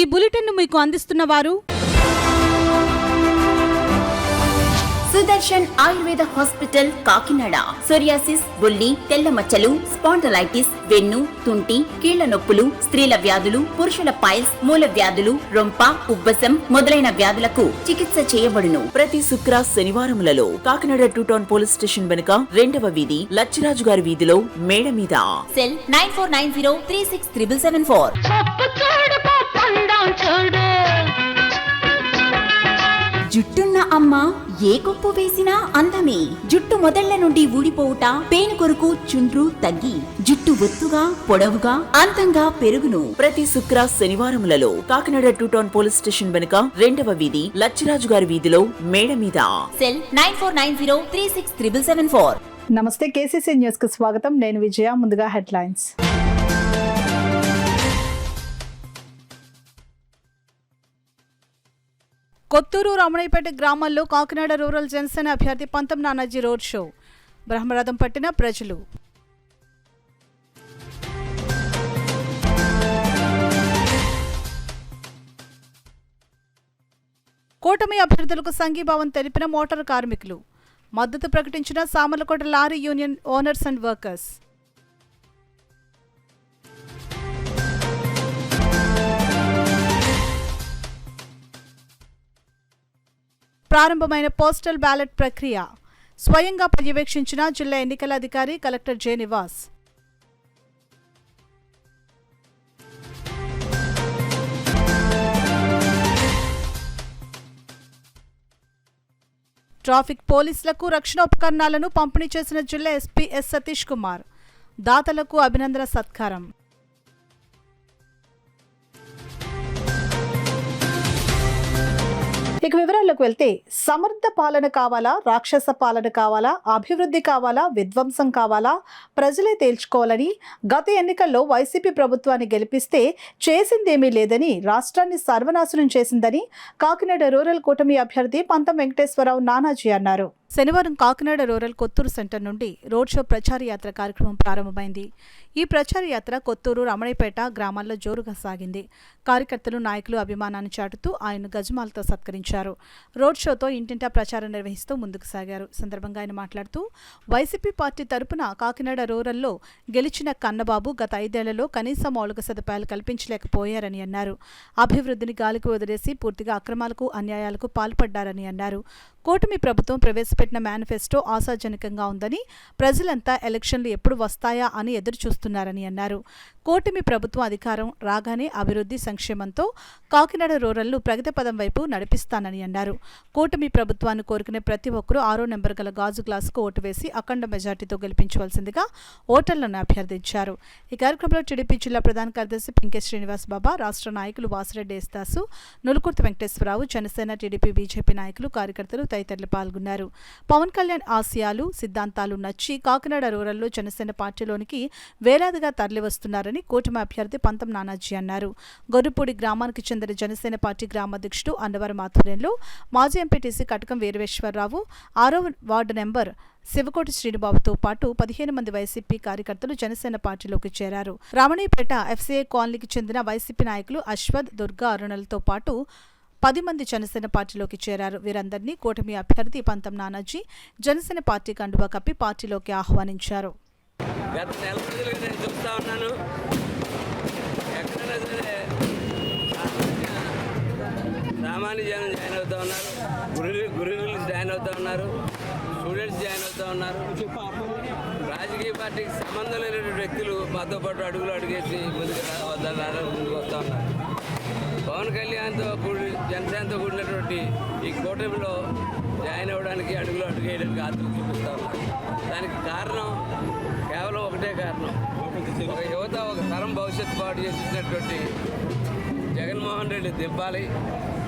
ఈ బులెటిన్ను మీకు అందిస్తున్న వారు సుదర్శన్ ఆయుర్వేద హాస్పిటల్ కాకినాడ. సోరియాసిస్, బొల్లి, తెల్ల మచ్చలు, స్పాండలైటిస్, వెన్ను, తుంటి, కీళ్ల నొప్పులు, స్త్రీల వ్యాధులు, పురుషుల పైల్స్, మూల వ్యాధులు, రొంప, ఉబ్బసం మొదలైన వ్యాధులకు చికిత్స చేయబడును. ప్రతి శుక్ర శనివారములలో కాకినాడ 2 టౌన్ పోలీస్ స్టేషన్ వెనుక 2వ వీధి లచ్చిరాజు గారి వీధిలో మేడ మీద. సెల్ 9490363774. జుట్టున్న అమ్మ ఏ కొప్పు వేసినా అందమే. జుట్టు మొదళ్ల నుండి ఊడిపోవుట, పేను కొరకు చుండ్రు తగ్గి జుట్టు ఒత్తుగా, పొడవుగా, అందంగా పెరుగును. ప్రతి శుక్ర శనివారములలో కాకినాడ 2 టౌన్ పోలీస్ స్టేషన్ వెనుక 2వ వీధి లచ్చిరాజు గారి వీధిలో మేడ మీద. సెల్ 9490363774. నమస్తే, కేసీసీ న్యూస్ కు స్వాగతం. నేను విజయ. ముందుగా హెడ్లైన్స్. కొత్తూరు రమణయ్యపేట గ్రామాల్లో కాకినాడ రూరల్ జనసేన అభ్యర్థి పంతం నానాజీ రోడ్ షో. బ్రహ్మరథం పట్టిన ప్రజలు. కూటమి అభ్యర్థులకు సంఘీభావం తెలిపిన మోటార్ కార్మికులు. మద్దతు ప్రకటించిన Samarlakota lorry union owners and workers. ప్రారంభమైన పోస్టల్ బ్యాలెట్ ప్రక్రియ స్వయంగా పర్యవేక్షించిన జిల్లా ఎన్నికల అధికారి కలెక్టర్ జె నివాస్. ట్రాఫిక్ పోలీసులకు రక్షణోపకరణాలను పంపిణీ చేసిన జిల్లా ఎస్పీ ఎస్ సతీష్ కుమార్. దాతలకు అభినందన సత్కారం. ఇక వివరాల్లోకి వెళ్తే, సమర్థ పాలన కావాలా, రాక్షస పాలన కావాలా, అభివృద్ధి కావాలా, విధ్వంసం కావాలా, ప్రజలే తేల్చుకోవాలని, గత ఎన్నికల్లో వైసీపీ ప్రభుత్వాన్ని గెలిపిస్తే చేసిందేమీ లేదని, రాష్ట్రాన్ని సర్వనాశనం చేసిందని కాకినాడ రూరల్ కూటమి అభ్యర్థి పంతం వెంకటేశ్వరరావు నానాజీ అన్నారు. శనివారం కాకినాడ రూరల్ కొత్తూరు సెంటర్ నుండి రోడ్ షో ప్రచార యాత్ర కార్యక్రమం ప్రారంభమైంది. ఈ ప్రచార యాత్ర కొత్తూరు రమణయ్యపేట గ్రామాల్లో జోరుగా సాగింది. కార్యకర్తలు, నాయకులు అభిమానాన్ని చాటుతూ ఆయన గజమాలతో సత్కరించారు. రోడ్ షోతో ఇంటింటా ప్రచారం నిర్వహిస్తూ ముందుకు సాగారు. సందర్భంగా ఆయన మాట్లాడుతూ, వైసీపీ పార్టీ తరపున కాకినాడ రూరల్లో గెలిచిన కన్నబాబు గత 5 ఏళ్లలో కనీస మౌలిక సదుపాయాలు కల్పించలేకపోయారని అన్నారు. అభివృద్ధిని గాలికి వదిలేసి పూర్తిగా అక్రమాలకు, అన్యాయాలకు పాల్పడ్డారని అన్నారు. కూటమి ప్రభుత్వం ప్రవేశపెట్టిన మేనిఫెస్టో ఆశాజనకంగా ఉందని, ప్రజలంతా ఎలక్షన్లు ఎప్పుడు వస్తాయా అని ఎదురు చూస్తున్నారని అన్నారు. కూటమి ప్రభుత్వం అధికారం రాగానే అభివృద్ధి, సంక్షేమంతో కాకినాడ రూరల్ను ప్రగతి పదం వైపు నడిపిస్తానని అన్నారు. కూటమి ప్రభుత్వాన్ని కోరుకునే ప్రతి ఒక్కరూ 6వ నెంబర్ గల గాజు గ్లాసుకు ఓటు వేసి అఖండ మెజార్టీతో గెలిపించవలసిందిగా ఓటర్లను అభ్యర్థించారు. ఈ కార్యక్రమంలో టీడీపీ జిల్లా ప్రధాన కార్యదర్శి పింకే శ్రీనివాస్ బాబా, రాష్ట్ర నాయకులు వాసిరెడ్డి యేసుదాసు, నులుకుర్తి వెంకటేశ్వరరావు, జనసేన, టీడీపీ, బీజేపీ నాయకులు, కార్యకర్తలు తదితరులు పాల్గొన్నారు. పవన్ కళ్యాణ్ ఆశయాలు, సిద్ధాంతాలు నచ్చి కాకినాడ రూరల్లో జనసేన పార్టీలోనికి వేలాదిగా తరలివస్తున్నారని కూటమి అభ్యర్థి పంతం నానాజీ అన్నారు. గొర్రుపూడి గ్రామానికి చెందిన జనసేన పార్టీ గ్రామాధ్యక్షుడు అన్నవరం ఆధ్వర్యంలో మాజీ ఎంపీటీసీ కటకం వీరవేశ్వరరావు, 6వ వార్డు నెంబర్ శివకోటి శ్రీనిబాబుతో పాటు 15 మంది వైసీపీ కార్యకర్తలు జనసేన పార్టీలోకి చేరారు. రమణయ్యపేట ఎఫ్సీఐ కాలనీకి చెందిన వైసీపీ నాయకులు అశ్వథ్, దుర్గా, అరుణలతో పాటు 10 మంది జనసేన పార్టీలోకి చేరారు. వీరందరినీ కూటమి అభ్యర్థి పంతం నానాజీ జనసేన పార్టీ కండువా కప్పి పార్టీలోకి ఆహ్వానించారు. గత నెల రోజులుగా నేను చూస్తూ ఉన్నాను, ఎక్కడైనా సరే సామాన్య జనం జాయిన్ అవుతూ ఉన్నారు, గురువులు జాయిన్ అవుతూ ఉన్నారు, స్టూడెంట్స్ జాయిన్ అవుతూ ఉన్నారు. రాజకీయ పార్టీకి సంబంధం లేనటువంటి వ్యక్తులు మాతో పాటు అడుగులు అడుగేసి ముందుకు వస్తూ ఉన్నారు. పవన్ కళ్యాణ్తో జనసేనతో కూడినటువంటి ఈ కూటమిలో జాయిన్ అవ్వడానికి అడుగులు అడుగేయడానికి ఆతృత చూపిస్తూ ఉన్నారు. దానికి కారణం కేవలం ఒకటే కారణం, ఒక యువత, ఒక తరం భవిష్యత్తు పాటు చేసినటువంటి జగన్మోహన్ రెడ్డి దింపాలి,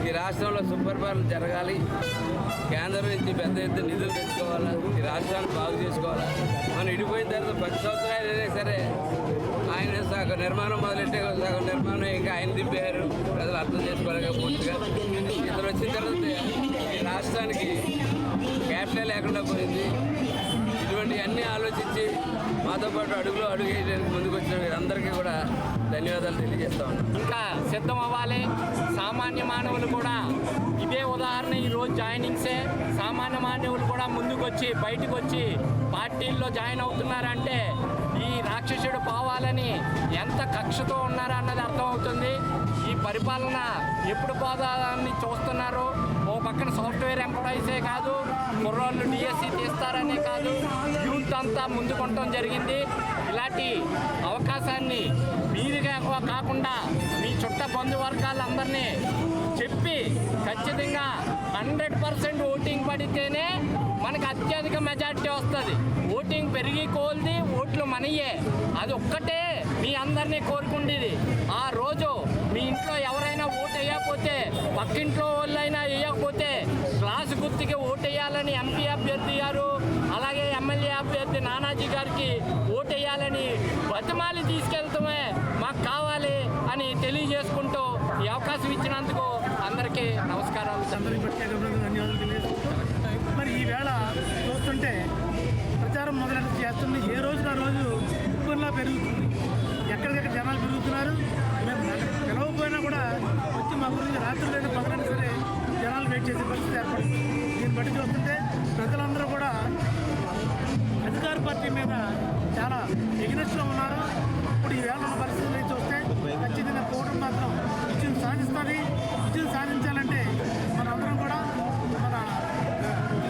ఈ రాష్ట్రంలో సుపరిపాలన జరగాలి, కేంద్రం నుంచి పెద్ద ఎత్తున నిధులు తెచ్చుకోవాలా, ఈ రాష్ట్రాన్ని బాగు చేసుకోవాలా. మనం ఇడిపోయిన తర్వాత 10 సంవత్సరాలు అయినా సరే ఆయన సగం నిర్మాణం మొదలెట్టే సగం నిర్మాణం ఇంకా ఆయన దింపారు. ప్రజలు అర్థం చేసుకోలేక పూర్తిగా ఇతను వచ్చిన తర్వాత ఈ రాష్ట్రానికి క్యాపిటల్ లేకుండా పోయింది. ఇటువంటి ఇవన్నీ ఆలోచించి మాతో పాటు అడుగులో అడుగు వేయడానికి ముందుకు వచ్చిన వీరందరికీ కూడా ధన్యవాదాలు తెలియజేస్తా ఉన్నాం. ఇంకా సిద్ధం అవ్వాలి. సామాన్య మానవులు కూడా ఇదే ఉదాహరణ, ఈరోజు జాయినింగ్సే. సామాన్య మానవులు కూడా ముందుకు వచ్చి బయటకు వచ్చి పార్టీల్లో జాయిన్ అవుతున్నారంటే ఈ రాక్షసుడు పోవాలని ఎంత కక్షతో ఉన్నారో అన్నది అర్థమవుతుంది. ఈ పరిపాలన ఎప్పుడు పోదాన్ని చూస్తున్నారు. ఓ పక్కన సాఫ్ట్వేర్ ఎంప్లాయీసే కాదు, కుర్రోళ్ళు డిఎస్సి తీస్తారనే కాదు, యూత్ అంతా ముందుకుంటం జరిగింది. ఇలాంటి అవకాశాన్ని మీరుగా కాకుండా మీ చుట్ట బంధువర్గాలందరినీ చెప్పి ఖచ్చితంగా 100% ఓటింగ్ పడితేనే మనకు అత్యధిక మెజార్టీ వస్తుంది. ఓటింగ్ పెరిగి కోల్ది ఓట్లు మనయే. అది ఒక్కటే మీ అందరినీ కోరుకుండేది. ఆ రోజు మీ ఇంట్లో ఎవరైనా ఓటు వేయకపోతే, పక్కింట్లో వాళ్ళైనా వేయకపోతే క్లాసు గుర్తుకి ఓటు వేయాలని ఎంపీ అభ్యర్థి గారు, అలాగే ఎమ్మెల్యే అభ్యర్థి నానాజీ గారికి ఓటు వేయాలని బతిమాలి తీసుకెళ్తామే మాకు కావాలి అని తెలియజేసుకుంటూ ఈ అవకాశం ఇచ్చినందుకు అందరికీ నమస్కారాలు. ధన్యవాదాలు తెలియజేస్తున్నాను. మరి ఈవేళ చూస్తుంటే ప్రచారం మొదలెట్టి చేస్తుంది. ఏ రోజుకు ఆ రోజు ఉప్పులా పెరుగుతుంది. ఎక్కడికెక్కడ జనాలు పెరుగుతున్నారు. మేము పిలవకపోయినా కూడా వచ్చి మా గురించి రాత్రులైనా పగలైనా సరే జనాలు వెయిట్ చేసే పరిస్థితి ఏర్పడుతుంది. దీన్ని బట్టి చూస్తుంటే ప్రజలందరూ కూడా అధికార పార్టీ మీద చాలా ఎగినెస్ట్లో ఉన్నారు. ఇప్పుడు ఈవేళ ఉన్న పరిస్థితులు చూస్తే ఖచ్చితంగా కూటమి మాత్రం విజయం సాధిస్తుంది. విజయం సాధించాలంటే మనందరం కూడా మన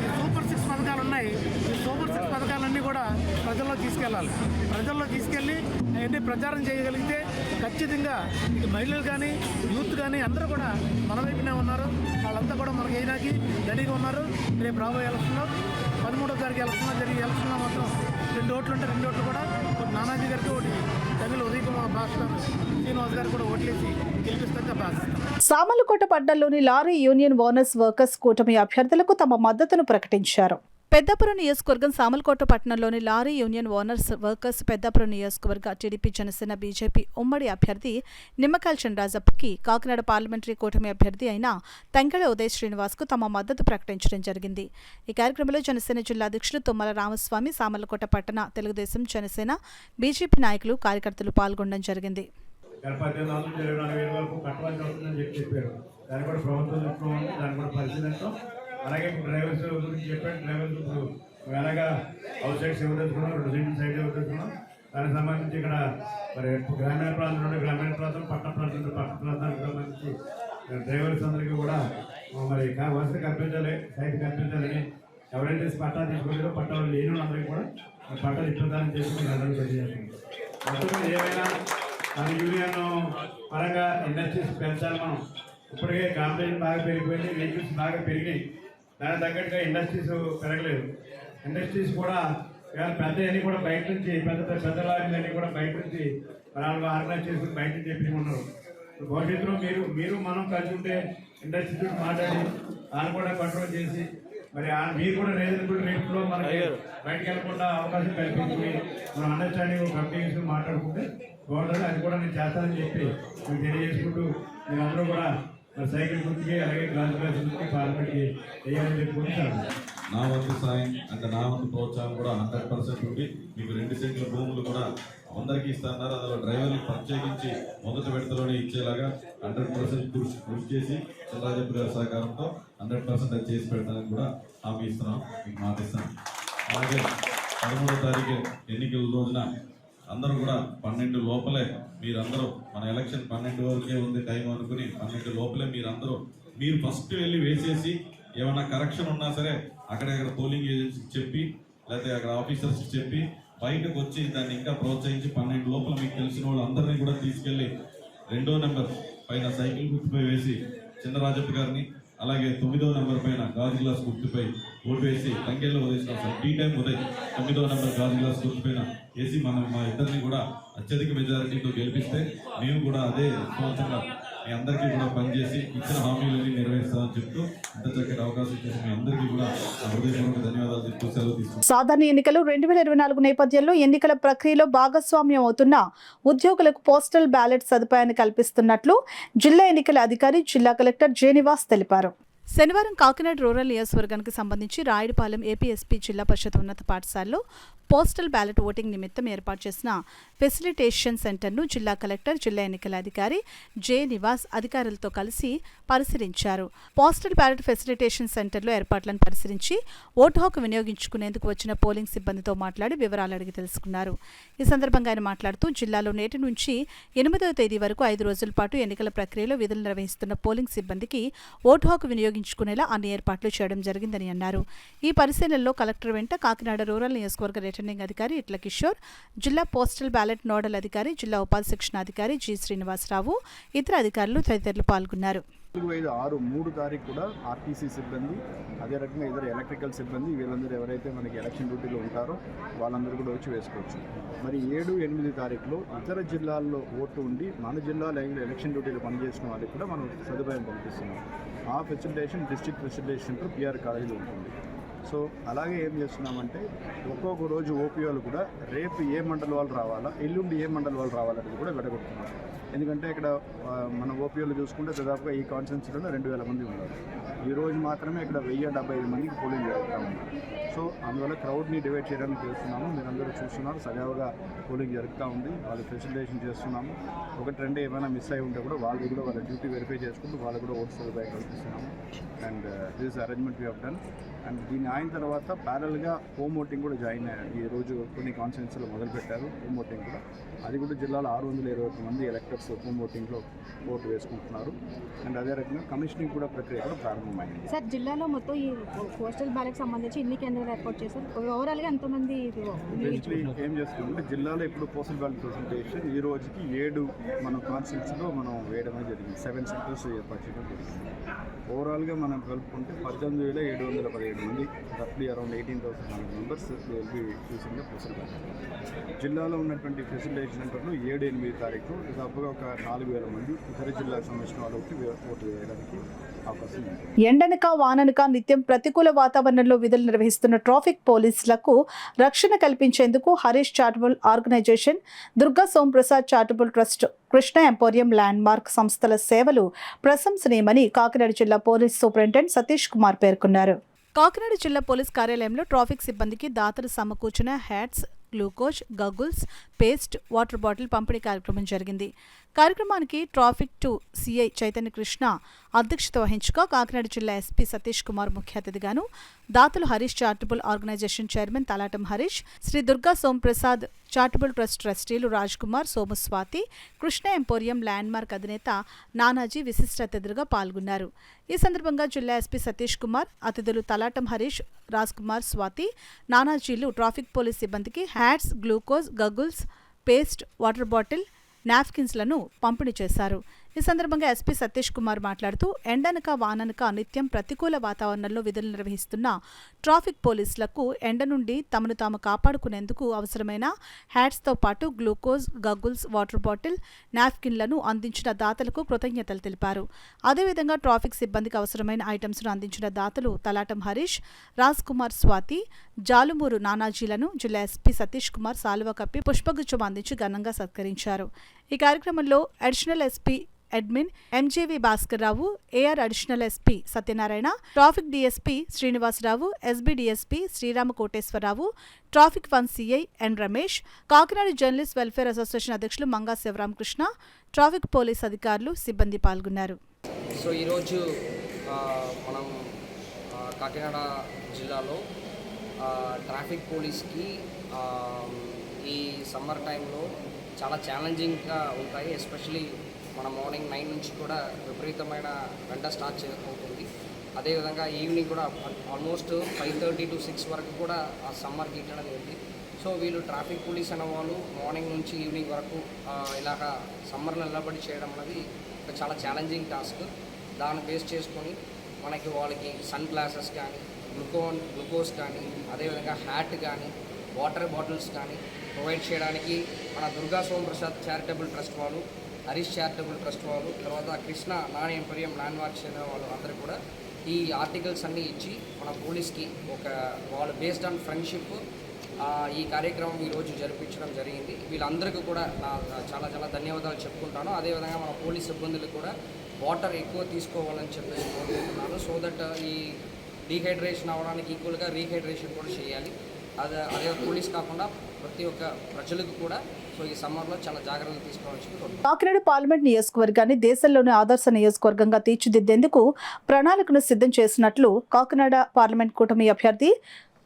ఈ సూపర్ 6 పథకాలు ఉన్నాయి. ఈ సూపర్ 6 పథకాలన్నీ కూడా ప్రజల్లో తీసుకెళ్ళాలి. ప్రజల్లో తీసుకెళ్ళి అవన్నీ ప్రచారం చేయగలిగితే ఖచ్చితంగా ఇక మహిళలు కానీ యూత్ కానీ అందరూ కూడా మన వైపునే ఉన్నారు. వాళ్ళంతా కూడా మనకి అయినాకి రెడీగా ఉన్నారు. రేపు రాబోయే ఎలక్షన్లో 13వ తారీఖు ఎలక్షన్లో జరిగే ఎలక్షన్లో మాత్రం 2 ఓట్లు ఉంటే 2 ఓట్లు కూడా ఒకటి నానాజీ గారికి, ఒకటి తమిళ ఉదయ్ కుమార్ భాస్కర్ శ్రీనివాస్ గారు కూడా ఓట్లేసి గెలిపిస్తాక భావిస్తాం. సామర్లకోట పట్టణంలోని లారీ యూనియన్ ఓనర్స్ వర్కర్స్ కూటమి అభ్యర్థులకు తమ మద్దతును ప్రకటించారు. పెద్దాపురం నియోజకవర్గం సామర్లకోట పట్టణంలోని lorry union owners workers Peddapuram నియోజకవర్గ టీడీపీ జనసేన బీజేపీ ఉమ్మడి అభ్యర్థి నిమ్మకాయల చంద్రరాజప్పకి కాకినాడ పార్లమెంటరీ కూటమి అభ్యర్థి అయిన తంగెళ ఉదయ్ శ్రీనివాస్కు తమ మద్దతు ప్రకటించడం జరిగింది. ఈ కార్యక్రమంలో జనసేన జిల్లా అధ్యక్షులు తుమ్మల రామస్వామి, సామర్లకోట పట్టణ తెలుగుదేశం, జనసేన, బీజేపీ నాయకులు, కార్యకర్తలు పాల్గొనడం జరిగింది. అలాగే ఇప్పుడు డ్రైవర్స్ గురించి చెప్పాడు. డ్రైవర్స్ ఇప్పుడు అలాగా అవుట్ సైడ్ సేవ తెచ్చుకున్నాం, 2 సైడ్ సైడ్ సేవ తెచ్చుకున్నాం. దానికి సంబంధించి ఇక్కడ మరి గ్రామీణ ప్రాంతం నుండి గ్రామీణ ప్రాంతం, పట్టణ ప్రాంతం నుండి పట్టణ ప్రాంతానికి సంబంధించి డ్రైవర్స్ అందరికీ కూడా మరి వసతి కల్పించాలి, సైట్ కల్పించాలని, ఎవరైతే పట్టా తీసుకోలేదో పట్టాలు లేని అందరికీ కూడా పట్టాలు ఇప్పించాలని చెప్పి మీరు అందరూ తెలియజేస్తున్నాం. మొత్తం ఏమైనా మన యూనియన్ పరంగా ఇండస్ట్రీస్ పెంచాలి. మనం ఇప్పటికే కాంపిటీషన్ బాగా పెరిగిపోయింది, వెహికల్స్ బాగా పెరిగినాయి. దానికి తగ్గట్టుగా ఇండస్ట్రీస్ పెరగలేదు. ఇండస్ట్రీస్ కూడా పెద్ద అన్నీ కూడా బయట నుంచి పెద్ద లారీలన్నీ కూడా బయట నుంచి వాళ్ళు ఆర్గనైజ్ చేసుకుని బయట నుంచి చెప్పి ఉన్నారు. భవిష్యత్తులో మీరు మనం కలిసి ఉంటే ఇండస్ట్రీ మాట్లాడి వాళ్ళు కూడా కంట్రోల్ చేసి మరి మీరు కూడా రీజనబుల్ రేట్లో మనకి బయటకు వెళ్ళకుండా అవకాశం కల్పించి మనం అండర్స్టాండింగ్ కంపెనీస్ మాట్లాడుకుంటే బాగుంటుంది. అది కూడా నేను చేస్తానని చెప్పి మీకు తెలియజేసుకుంటూ మీరందరూ కూడా సైకిల్ గుర్తుకి అలాగే గ్లాస్ గుర్తుకి పార్లమెంట్కి వేయాలని చెప్పుకుంటున్నాను. నా వంతు సాయం అంటే నా వంతు ప్రోత్సాహం కూడా 100% ఉండి మీకు 2 సెంట్ల భూములు కూడా అందరికీ ఇస్తున్నారు. అందులో డ్రైవర్లు ప్రత్యేకించి మొదటి విడతలోనే ఇచ్చేలాగా 100% కృషి చేసి చంద్రరాజప్ప గారి సహకారంతో 100% అది చేసి పెడతానని కూడా హామీ ఇస్తున్నాం, మీకు మాట ఇస్తాం. అలాగే 13వ తారీఖు ఎన్నికల రోజున అందరూ కూడా 12 లోపలే మీరందరూ మన ఎలక్షన్ 12 వరకే ఉంది టైం అనుకుని 12 లోపలే మీరు ఫస్ట్ వెళ్ళి వేసేసి ఏమైనా కరెక్షన్ ఉన్నా సరే అక్కడ పోలింగ్ ఏజెన్సీకి చెప్పి లేకపోతే అక్కడ ఆఫీసర్స్కి చెప్పి బయటకు వచ్చి దాన్ని ఇంకా ప్రోత్సహించి 12 లోపల మీకు తెలిసిన వాళ్ళు అందరినీ కూడా తీసుకెళ్ళి 2వ నెంబర్ పైన సైకిల్ గుర్తుపై వేసి చిన్నరాజప్ప గారిని, అలాగే 9వ నెంబర్ పైన గాజు గ్లాస్ గుర్తుపై ఓటు వేసి తంగెళ్ళ ఉదయ్ టీ టైం ఉదయ్ 9వ నెంబర్ గాజు గ్లాస్ గుర్తుపైన వేసి మా ఇద్దరిని కూడా అత్యధిక మెజారిటీతో గెలిపిస్తే మేము కూడా అదే సంవత్సరంగా మీ అందరికీ కూడా పనిచేసి ఇచ్చిన హామీలన్నీ నెరవేరుస్తామని చెప్తూ ఇంత చక్కటి అవకాశం ఇచ్చేసి మీ అందరికీ కూడా హృదయపూర్వక ధన్యవాదాలు చెప్తూ సెలవు తీసుకుంటాం. సాధారణ ఎన్నికలు 2024 నేపథ్యంలో ఎన్నికల ప్రక్రియలో భాగస్వామ్యం అవుతున్న ఉద్యోగులకు పోస్టల్ బ్యాలెట్ సదుపాయాన్ని కల్పిస్తున్నట్లు జిల్లా ఎన్నికల అధికారి, జిల్లా కలెక్టర్ జె నివాస్ తెలిపారు. శనివారం కాకినాడ రూరల్ నియోజకవర్గానికి సంబంధించి రాయుడుపాలెం ఏపీఎస్పీ జిల్లా పరిషత్ ఉన్నత పాఠశాలలో పోస్టల్ బ్యాలెట్ ఓటింగ్ నిమిత్తం ఏర్పాటు చేసిన ఫెసిలిటేషన్ సెంటర్ను జిల్లా కలెక్టర్, జిల్లా ఎన్నికల అధికారి జె నివాస్ అధికారులతో కలిసి పరిశీలించారు. పోస్టల్ బ్యాలెట్ ఫెసిలిటేషన్ సెంటర్లో ఏర్పాట్లను పరిశీలించి ఓటు హక్కు వినియోగించుకునేందుకు వచ్చిన పోలింగ్ సిబ్బందితో మాట్లాడి వివరాలు అడిగి తెలుసుకున్నారు. ఈ సందర్భంగా ఆయన మాట్లాడుతూ జిల్లాలో నేటి నుంచి 8వ తేదీ వరకు 5 రోజుల పాటు ఎన్నికల ప్రక్రియలో విధులు నిర్వహిస్తున్న పోలింగ్ సిబ్బందికి ఓటు హక్కు వినియోగించుకునేలా అన్ని ఏర్పాట్లు చేయడం జరిగిందని అన్నారు. ఈ పరిశీలనలో కలెక్టర్ వెంట కాకినాడ రూరల్ నియోజకవర్గ రిటర్నింగ్ అధికారి ఇట్ల కిషోర్, జిల్లా పోస్టల్ బ్యాలెట్ నోడల్ అధికారి, జిల్లా ఉపాధి శిక్షణ అధికారి జి శ్రీనివాసరావు, ఇతర అధికారులు తదితరులు పాల్గొన్నారు. 3 తారీఖు కూడా ఆర్టీసీ సిబ్బంది, అదే రకంగా ఇతర ఎలక్ట్రికల్ సిబ్బంది, వీళ్ళందరూ ఎవరైతే మనకి ఎలక్షన్ డ్యూటీలో ఉంటారో వాళ్ళందరూ కూడా వచ్చి వేసుకోవచ్చు. మరి 7, 8 తారీఖులో ఇతర జిల్లాల్లో ఓటు ఉండి మన జిల్లాలో ఎలక్షన్ డ్యూటీలో పనిచేసిన వాళ్ళకి కూడా మనం సదుపాయం కల్పిస్తున్నాం. ఆ facilitation district facilitation centre PR కాలేజీలో ఉంటుంది. సో అలాగే ఏం చేస్తున్నామంటే ఒక్కొక్క రోజు ఓపీఓలు కూడా రేపు ఏ మండల వాళ్ళు రావాలా, ఎల్లుండి ఏ మండల వాళ్ళు రావాలనేది కూడా విడగొడుతున్నాం. ఎందుకంటే ఇక్కడ మన ఓపీఓలు చూసుకుంటే దాదాపుగా ఈ కాన్స్టిట్యున్సీలో 2000 మంది ఉన్నారు. ఈరోజు మాత్రమే ఇక్కడ 1075 మందికి పోలింగ్ జరుగుతూ ఉంది. సో అందువల్ల క్రౌడ్ని డివైడ్ చేయడానికి చేస్తున్నాము. మీరందరూ చూస్తున్నారు, సజావుగా పోలింగ్ జరుగుతూ ఉంది. వాళ్ళు ఫెసిలిటేషన్ చేస్తున్నాము. 1-2 ఏమైనా మిస్ అయి ఉంటే కూడా వాళ్ళు కూడా వాళ్ళ డ్యూటీ వెరిఫై చేసుకుంటూ వాళ్ళు కూడా ఓటు సదుపాయం కల్పిస్తున్నాము. And this arrangement we have done. And దీన్ని అయిన తర్వాత ప్యారల్గా హోమ్ ఓటింగ్ కూడా జాయిన్ అయ్యారు. ఈరోజు కొన్ని కాన్స్టిట్యున్సీలో మొదలుపెట్టారు హోమ్ ఓటింగ్ కూడా. అది కూడా జిల్లాలో 621 మంది ఎలక్టర్స్ హోమ్ ఓటింగ్లో ఓటు వేసుకుంటున్నారు. అండ్ అదే రకంగా కమిషనింగ్ కూడా ప్రక్రియ కూడా ప్రారంభమైంది. సార్, జిల్లాలో మొత్తం ఈ పోస్టల్ బ్యాలెట్ సంబంధించి ఇన్ని కేంద్రాలు ఏర్పాటు చేశారు. ఓవరాల్గా ఎంతమంది ఏం చేస్తున్నామంటే జిల్లాలో ఇప్పుడు పోస్టల్ బ్యాలెట్ ఫెసిలిటేషన్ ఈ రోజుకి 7 మన కాన్స్టిట్యున్సీలో మనం వేయడమే జరిగింది. 7 సెంటర్స్ ఏర్పాటు చేయడం జరిగింది. ఓవరాల్గా మనం కలుపుకుంటే 18,717 మంది, రఫ్లీ around 18,000 members will be using the postal ballot. జిల్లాలో ఉన్నటువంటి ఫెసిలిటేషన్ సెంటర్లో 7, 8 తారీఖు దాదాపుగా ఒక 4,000 మంది ఇతర జిల్లాకు సంబంధించిన వాళ్ళకి ఓటు వేయడానికి అవకాశం ఉంది. ఎండనక వాననక నిత్యం ప్రతికూల వాతావరణంలో విధులు నిర్వహిస్తున్న ట్రాఫిక్ పోలీసులకు రక్షణ కల్పించేందుకు Harish charitable organisation, Durga Somprasad charitable trust, Krishna emporium landmark సంస్థల సేవలు ప్రశంసనీయమని కాకినాడ జిల్లా పోలీస్ సూపరింటెండెంట్ సతీష్ కుమార్ పేర్కొన్నారు. కాకినాడ జిల్లా పోలీస్ కార్యాలయంలో ట్రాఫిక్ సిబ్బందికి దాతలు సమకూర్చిన hats, glucose, goggles, paste, water bottle పంపిణీ కార్యక్రమం జరిగింది. కార్యక్రమానికి ట్రాఫిక్ 2 సిఐ చైతన్య కృష్ణ అధ్యక్షత వహించగా కాకినాడ జిల్లా ఎస్పీ సతీష్ కుమార్ ముఖ్య అతిథిగాను, దాతలు Harish charitable organisation chairman Talatam Harish, Shri Durga Somprasad charitable trust ట్రస్టీలు Raj Kumar, Somu Swathi, Krishna emporium landmark అధినేత నానాజీ విశిష్ట అతిథులుగా పాల్గొన్నారు. ఈ సందర్భంగా జిల్లా ఎస్పీ సతీష్ కుమార్, అతిథులు తలాటం హరీష్, రాజ్ కుమార్, స్వాతి, నానాజీలు ట్రాఫిక్ పోలీస్ సిబ్బందికి hats, glucose, goggles, paste, water bottle, నాప్కిన్స్లను పంపిణీ చేశారు. ఈ సందర్భంగా ఎస్పీ సతీష్ కుమార్ మాట్లాడుతూ ఎండనక వాననక నిత్యం ప్రతికూల వాతావరణంలో విధులు నిర్వహిస్తున్న ట్రాఫిక్ పోలీసులకు ఎండ నుండి తమను తాము కాపాడుకునేందుకు అవసరమైన హ్యాట్స్తో పాటు గ్లూకోజ్, గగుల్స్, వాటర్ బాటిల్, నాప్కిన్లను అందించిన దాతలకు కృతజ్ఞతలు తెలిపారు. అదేవిధంగా ట్రాఫిక్ సిబ్బందికి అవసరమైన ఐటమ్స్ను అందించిన దాతలు తలాటం హరీష్, రాజ్ కుమార్, స్వాతి, జాలుమూరు నానాజీలను జిల్లా ఎస్పీ సతీష్ కుమార్ సాలువ కప్పి పుష్పగుచ్చం అందించి ఘనంగా సత్కరించారు. ఈ కార్యక్రమంలో additional SP admin MJV Bhaskar Rao, AR additional SP Satyanarayana, traffic DSP Srinivasa Rao, SB DSP Srirama Koteswara Rao, traffic 1 CI N Ramesh, Kakinada journalist welfare association అధ్యక్షులు మంగా శివరామకృష్ణ, ట్రాఫిక్ పోలీస్ అధికారులు, సిబ్బంది పాల్గొన్నారు. సో ఈరోజు మనం కాకినాడ జిల్లాలో ట్రాఫిక్ పోలీస్కి ఈ సమ్మర్ టైంలో చాలా ఛాలెంజింగ్గా ఉంటాయి. ఎస్పెషలీ మన మార్నింగ్ 9 నుంచి కూడా విపరీతమైన గంట స్టార్ట్ అవుతుంది. అదేవిధంగా ఈవినింగ్ కూడా ఆల్మోస్ట్ 5:30 to 6 వరకు కూడా ఆ సమ్మర్ హీట్ అనేది ఉంది. సో వీళ్ళు ట్రాఫిక్ పోలీస్ అనే వాళ్ళు మార్నింగ్ నుంచి ఈవినింగ్ వరకు ఇలాగా సమ్మర్లో నిలబడి చేయడం అనేది ఒక చాలా ఛాలెంజింగ్ టాస్క్. దాన్ని బేస్ చేసుకొని మనకి వాళ్ళకి సన్ గ్లాసెస్ కానీ, గ్లూకోజ్ కానీ, అదేవిధంగా హ్యాట్ కానీ, వాటర్ బాటిల్స్ కానీ ప్రొవైడ్ చేయడానికి మన దుర్గా సోంప్రసాద్ చారిటబుల్ ట్రస్ట్ వాళ్ళు, హరీష్ చారిటబుల్ ట్రస్ట్ వాళ్ళు, తర్వాత Krishna Nani emporium land mark చెందిన వాళ్ళు అందరూ కూడా ఈ ఆర్టికల్స్ అన్నీ ఇచ్చి మన పోలీస్కి ఒక వాళ్ళు బేస్డ్ ఆన్ ఫ్రెండ్షిప్ ఈ కార్యక్రమం ఈరోజు జరిపించడం జరిగింది. వీళ్ళందరికీ కూడా నా చాలా ధన్యవాదాలు చెప్పుకుంటాను. అదేవిధంగా మన పోలీస్ సిబ్బందులకు కూడా వాటర్ ఎక్కువ తీసుకోవాలని చెప్పేసి కోరుకుంటున్నాను. సో దట్ ఈ డీహైడ్రేషన్ అవ్వడానికి ఈక్వల్గా రీహైడ్రేషన్ కూడా చేయాలి. అదే పోలీస్ కాకుండా ప్రతి ఒక్క ప్రజలకు కూడా సో ఈ సమ్మర్లో చాలా జాగ్రత్తలు తీసుకోవాలని కోరుకుంటున్నాను. కాకినాడ పార్లమెంట్ నియోజకవర్గాన్ని దేశంలోని ఆదర్శ నియోజకవర్గంగా తీర్చిదిద్దేందుకు ప్రణాళికను సిద్ధం చేసినట్లు కాకినాడ పార్లమెంట్ కూటమి అభ్యర్థి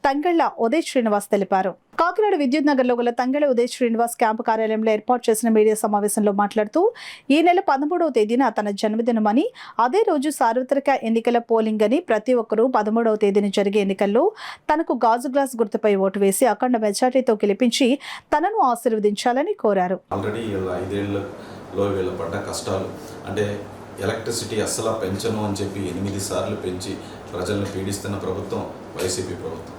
తంగెళ్ల ఉదయ్ శ్రీనివాస్ తెలిపారు. కాకినాడ విద్యుత్ నగర్లో గల తంగెళ్ల ఉదయ్ శ్రీనివాస్ క్యాంపు కార్యాలయంలో ఏర్పాటు చేసిన మీడియా సమావేశంలో మాట్లాడుతూ ఈ నెల 13వ తేదీన తన జన్మదినమని, అదే రోజు సార్వత్రిక ఎన్నికల పోలింగ్ అని, ప్రతి ఒక్కరూ 13వ తేదీన జరిగే ఎన్నికల్లో తనకు గాజు గ్లాస్ గుర్తుపై ఓటు వేసి అఖండ మెజార్టీతో గెలిపించి తనను ఆశీర్వదించాలని కోరారు. ఆల్రెడీ 5 ఏళ్లలో వీళ్ళ పడ్డ కష్టాలు అంటే ఎలక్ట్రిసిటీ అస్సలు పెంచను అని చెప్పి 8 సార్లు పెంచి ప్రజలను పీడిస్తున్న ప్రభుత్వం వైసీపీ ప్రభుత్వం.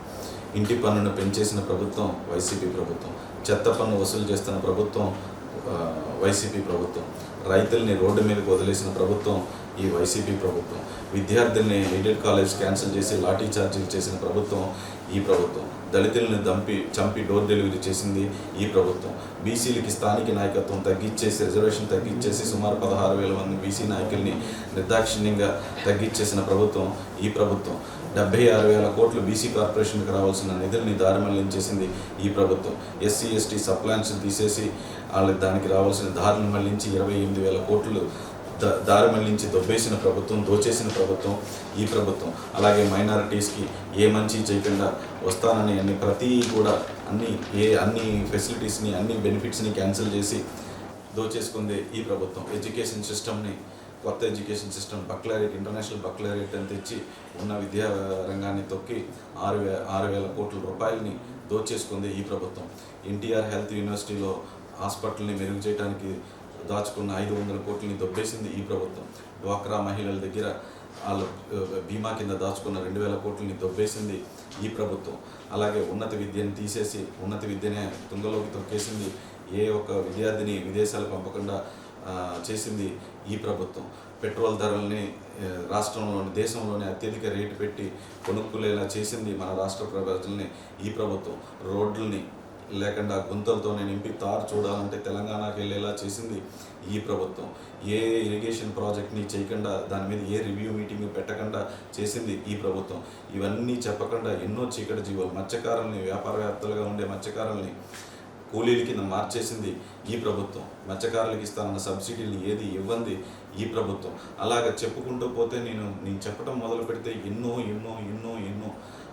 ఇంటి పన్నును పెంచేసిన ప్రభుత్వం వైసీపీ ప్రభుత్వం. చెత్త పన్ను వసూలు చేస్తున్న ప్రభుత్వం వైసీపీ ప్రభుత్వం. రైతుల్ని రోడ్డు మీదకి వదిలేసిన ప్రభుత్వం ఈ వైసీపీ ప్రభుత్వం. విద్యార్థుల్ని ఎయిడెడ్ కాలేజ్ క్యాన్సిల్ చేసి లాఠీ చార్జీలు చేసిన ప్రభుత్వం ఈ ప్రభుత్వం. దళితుల్ని చంపి డోర్ డెలివరీ చేసింది ఈ ప్రభుత్వం. బీసీలకి స్థానిక నాయకత్వం తగ్గించేసి, రిజర్వేషన్ తగ్గించేసి సుమారు 16,000 మంది బీసీ నాయకుల్ని నిర్దాక్షిణ్యంగా తగ్గించేసిన ప్రభుత్వం ఈ ప్రభుత్వం. 76,000 కోట్లు బీసీ కార్పొరేషన్కి రావాల్సిన నిధుల్ని దారి మళ్లించేసింది ఈ ప్రభుత్వం. ఎస్సీ ఎస్టీ సప్లాన్స్ తీసేసి వాళ్ళకి దానికి రావాల్సిన దారులను మళ్లించి 28,000 కోట్లు దారి మళ్లించి దొబ్బేసిన ప్రభుత్వం, దోచేసిన ప్రభుత్వం ఈ ప్రభుత్వం. అలాగే మైనారిటీస్కి ఏ మంచి చేయకుండా వస్తానని అన్ని ఫెసిలిటీస్ని, అన్ని బెనిఫిట్స్ని క్యాన్సిల్ చేసి దోచేసుకుంది ఈ ప్రభుత్వం. ఎడ్యుకేషన్ సిస్టమ్ని, కొత్త ఎడ్యుకేషన్ సిస్టమ్ ఇంటర్నేషనల్ బక్లరేట్ అని తెచ్చి ఉన్న విద్యా రంగాన్ని తొక్కి 6,000 కోట్ల రూపాయలని దోచేసుకుంది ఈ ప్రభుత్వం. ఎన్టీఆర్ హెల్త్ యూనివర్సిటీలో హాస్పిటల్ని మెరుగు చేయడానికి దాచుకున్న 500 కోట్లని దొబ్బేసింది ఈ ప్రభుత్వం. డ్వాక్రా మహిళల దగ్గర వాళ్ళ బీమా కింద దాచుకున్న 2,000 కోట్లని దొబ్బేసింది ఈ ప్రభుత్వం. అలాగే ఉన్నత విద్యను తీసేసి ఉన్నత విద్యనే తుంగలోకి తొక్కేసింది. ఏ ఒక్క విద్యార్థిని విదేశాలకు పంపకుండా చేసింది ఈ ప్రభుత్వం. పెట్రోల్ ధరల్ని దేశంలోనే అత్యధిక రేటు పెట్టి కొనుక్కునేలా చేసింది మన రాష్ట్ర ప్రజల్ని ఈ ప్రభుత్వం. రోడ్లని లేకుండా గుంతలతోనే నింపి తారు చూడాలంటే తెలంగాణకి వెళ్ళేలా చేసింది ఈ ప్రభుత్వం. ఏ ఇరిగేషన్ ప్రాజెక్ట్ని చేయకుండా, దాని మీద ఏ రివ్యూ మీటింగ్ పెట్టకుండా చేసింది ఈ ప్రభుత్వం. ఇవన్నీ చెప్పకుండా ఎన్నో చీకటి జీవాలు, మత్స్యకారుల్ని, వ్యాపారవేత్తలుగా ఉండే మత్స్యకారుల్ని కూలీల కింద మార్చేసింది ఈ ప్రభుత్వం. మత్స్యకారులకు ఇస్తానన్న సబ్సిడీని ఏది ఇవ్వంది ఈ ప్రభుత్వం. అలాగ చెప్పుకుంటూ పోతే నేను చెప్పడం మొదలు పెడితే ఎన్నో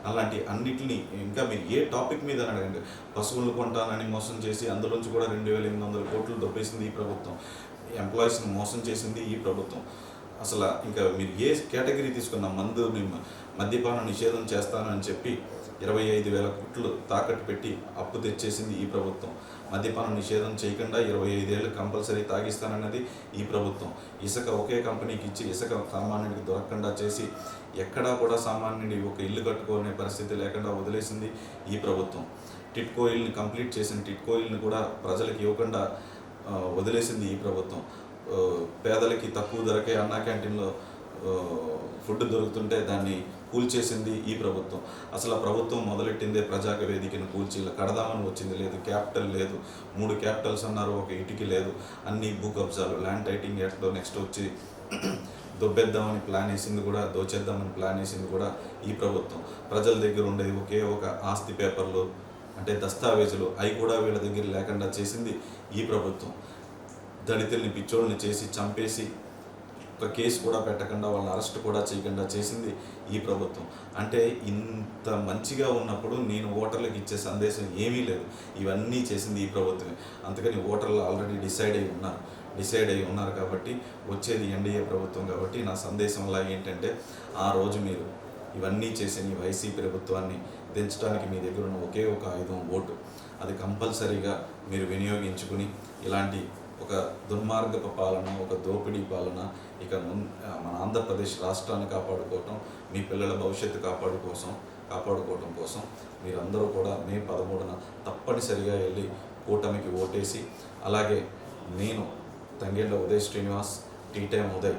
అలాంటి అన్నిటిని ఇంకా మీరు ఏ టాపిక్ మీద అడగండి. పశువులు కొంటానని మోసం చేసి అందులోంచి కూడా 2,800 కోట్లు దొబ్బేసింది ఈ ప్రభుత్వం. ఎంప్లాయీస్ని మోసం చేసింది ఈ ప్రభుత్వం. అసలు ఇంకా మీరు ఏ కేటగిరీ తీసుకున్న మద్యపాన నిషేధం చేస్తానని చెప్పి 25,000 కోట్లు తాకట్టు పెట్టి అప్పు తెచ్చేసింది ఈ ప్రభుత్వం. మద్యపాన నిషేధం చేయకుండా 25 ఏళ్ళు కంపల్సరీ తాగిస్తానన్నది ఈ ప్రభుత్వం. ఇసుక ఒకే కంపెనీకి ఇచ్చి ఇసుక సామాన్యుడికి దొరకకుండా చేసి ఎక్కడా కూడా సామాన్యుడి ఒక ఇల్లు కట్టుకునే పరిస్థితి లేకుండా వదిలేసింది ఈ ప్రభుత్వం. టిట్కో ఇల్ని కంప్లీట్ చేసిన టిట్కో ఇల్ని కూడా ప్రజలకు ఇవ్వకుండా వదిలేసింది ఈ ప్రభుత్వం. పేదలకి తక్కువ ధరకే అన్నా క్యాంటీన్లో ఫుడ్ దొరుకుతుంటే దాన్ని కూల్చేసింది ఈ ప్రభుత్వం. అసలు ఆ ప్రభుత్వం మొదలెట్టిందే ప్రజాక వేదికను కూల్చి కడదామని వచ్చింది లేదు. క్యాపిటల్ లేదు, 3 క్యాపిటల్స్ అన్నారు, ఒక ఇటుకి లేదు. అన్ని భూ కబ్జాలు, ల్యాండ్ టైటింగ్ యాక్ట్లో నెక్స్ట్ వచ్చి దొబ్బేద్దామని ప్లాన్ వేసింది కూడా, దోచేద్దామని ప్లాన్ వేసింది కూడా ఈ ప్రభుత్వం. ప్రజల దగ్గర ఉండేది ఒకే ఒక ఆస్తి పేపర్లు అంటే దస్తావేజులు, అవి కూడా వీళ్ళ దగ్గర లేకుండా చేసింది ఈ ప్రభుత్వం. దళితుల్ని పిచ్చోళ్ళని చేసి చంపేసి ఒక కేసు కూడా పెట్టకుండా వాళ్ళని అరెస్ట్ కూడా చేయకుండా చేసింది ఈ ప్రభుత్వం. అంటే ఇంత మంచిగా ఉన్నప్పుడు నేను ఓటర్లకు ఇచ్చే సందేశం ఏమీ లేదు. ఇవన్నీ చేసింది ఈ ప్రభుత్వమే. అందుకని ఓటర్లు ఆల్రెడీ డిసైడ్ అయి ఉన్నారు కాబట్టి వచ్చేది ఎన్డీఏ ప్రభుత్వం కాబట్టి నా సందేశంలా ఏంటంటే, ఆ రోజు మీరు ఇవన్నీ చేసిన ఈ వైసీపీ ప్రభుత్వాన్ని దించడానికి మీ దగ్గర ఉన్న ఒకే ఒక ఆయుధం ఓటు. అది కంపల్సరీగా మీరు వినియోగించుకుని ఇలాంటి ఒక దుర్మార్గపు పాలన, ఒక దోపిడీ పాలన ఇక మన ఆంధ్రప్రదేశ్ రాష్ట్రాన్ని కాపాడుకోవటం, మీ పిల్లల భవిష్యత్తు కాపాడుకోవటం కోసం మీరందరూ కూడా మే 13న తప్పనిసరిగా వెళ్ళి కూటమికి ఓటేసి, అలాగే నేను Tangella Uday Srinivas, tea time Uday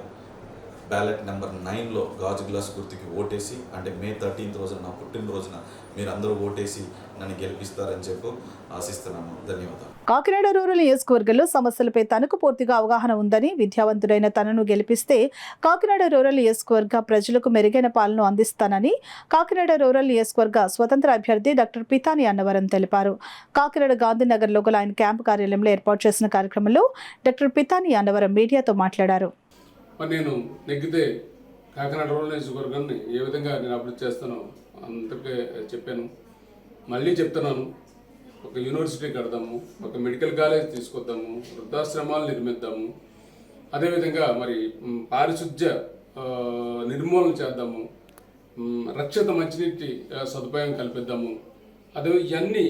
ballot number 9లో గాజు గ్లాస్ గుర్తుకి ఓటేసి, అంటే May 13th రోజున నా పుట్టినరోజున మీరు అందరూ ఓటేసి నన్ను గెలిపిస్తారని చెప్పి ఆశిస్తున్నాను. ధన్యవాదాలు. కాకినాడ రూరల్ నియోజకవర్గంలో సమస్యలపై తనకు పూర్తిగా అవగాహన ఉందని, విద్యావంతుడైన తనను గెలిపిస్తే కాకినాడ రూరల్ నియోజకవర్గ ప్రజలకు మెరుగైన పాలన అందిస్తానని కాకినాడ రూరల్ నియోజకవర్గ స్వతంత్ర అభ్యర్థి డాక్టర్ పితాని అన్నవరం తెలిపారు. కాకినాడ గాంధీనగర్లో గల ఆయన క్యాంపు కార్యాలయంలో ఏర్పాటు చేసిన కార్యక్రమంలో డాక్టర్ పితాని అన్నవరం మీడియాతో మాట్లాడారు. నేను నెగ్గితే కాకినాడ రూరల్ నియోజకవర్గాన్ని ఏ విధంగా నేను అభివృద్ధి చేస్తానో అంతకే చెప్పాను. మళ్ళీ చెప్తున్నాను, ఒక యూనివర్సిటీ కడదాము, ఒక మెడికల్ కాలేజ్ తీసుకొద్దాము, వృద్ధాశ్రమాలు నిర్మిద్దాము, అదేవిధంగా మరి పారిశుద్ధ్య నిర్మూలన చేద్దాము, రక్షిత మంచినీటి సదుపాయం కల్పిద్దాము. అదే ఇవన్నీ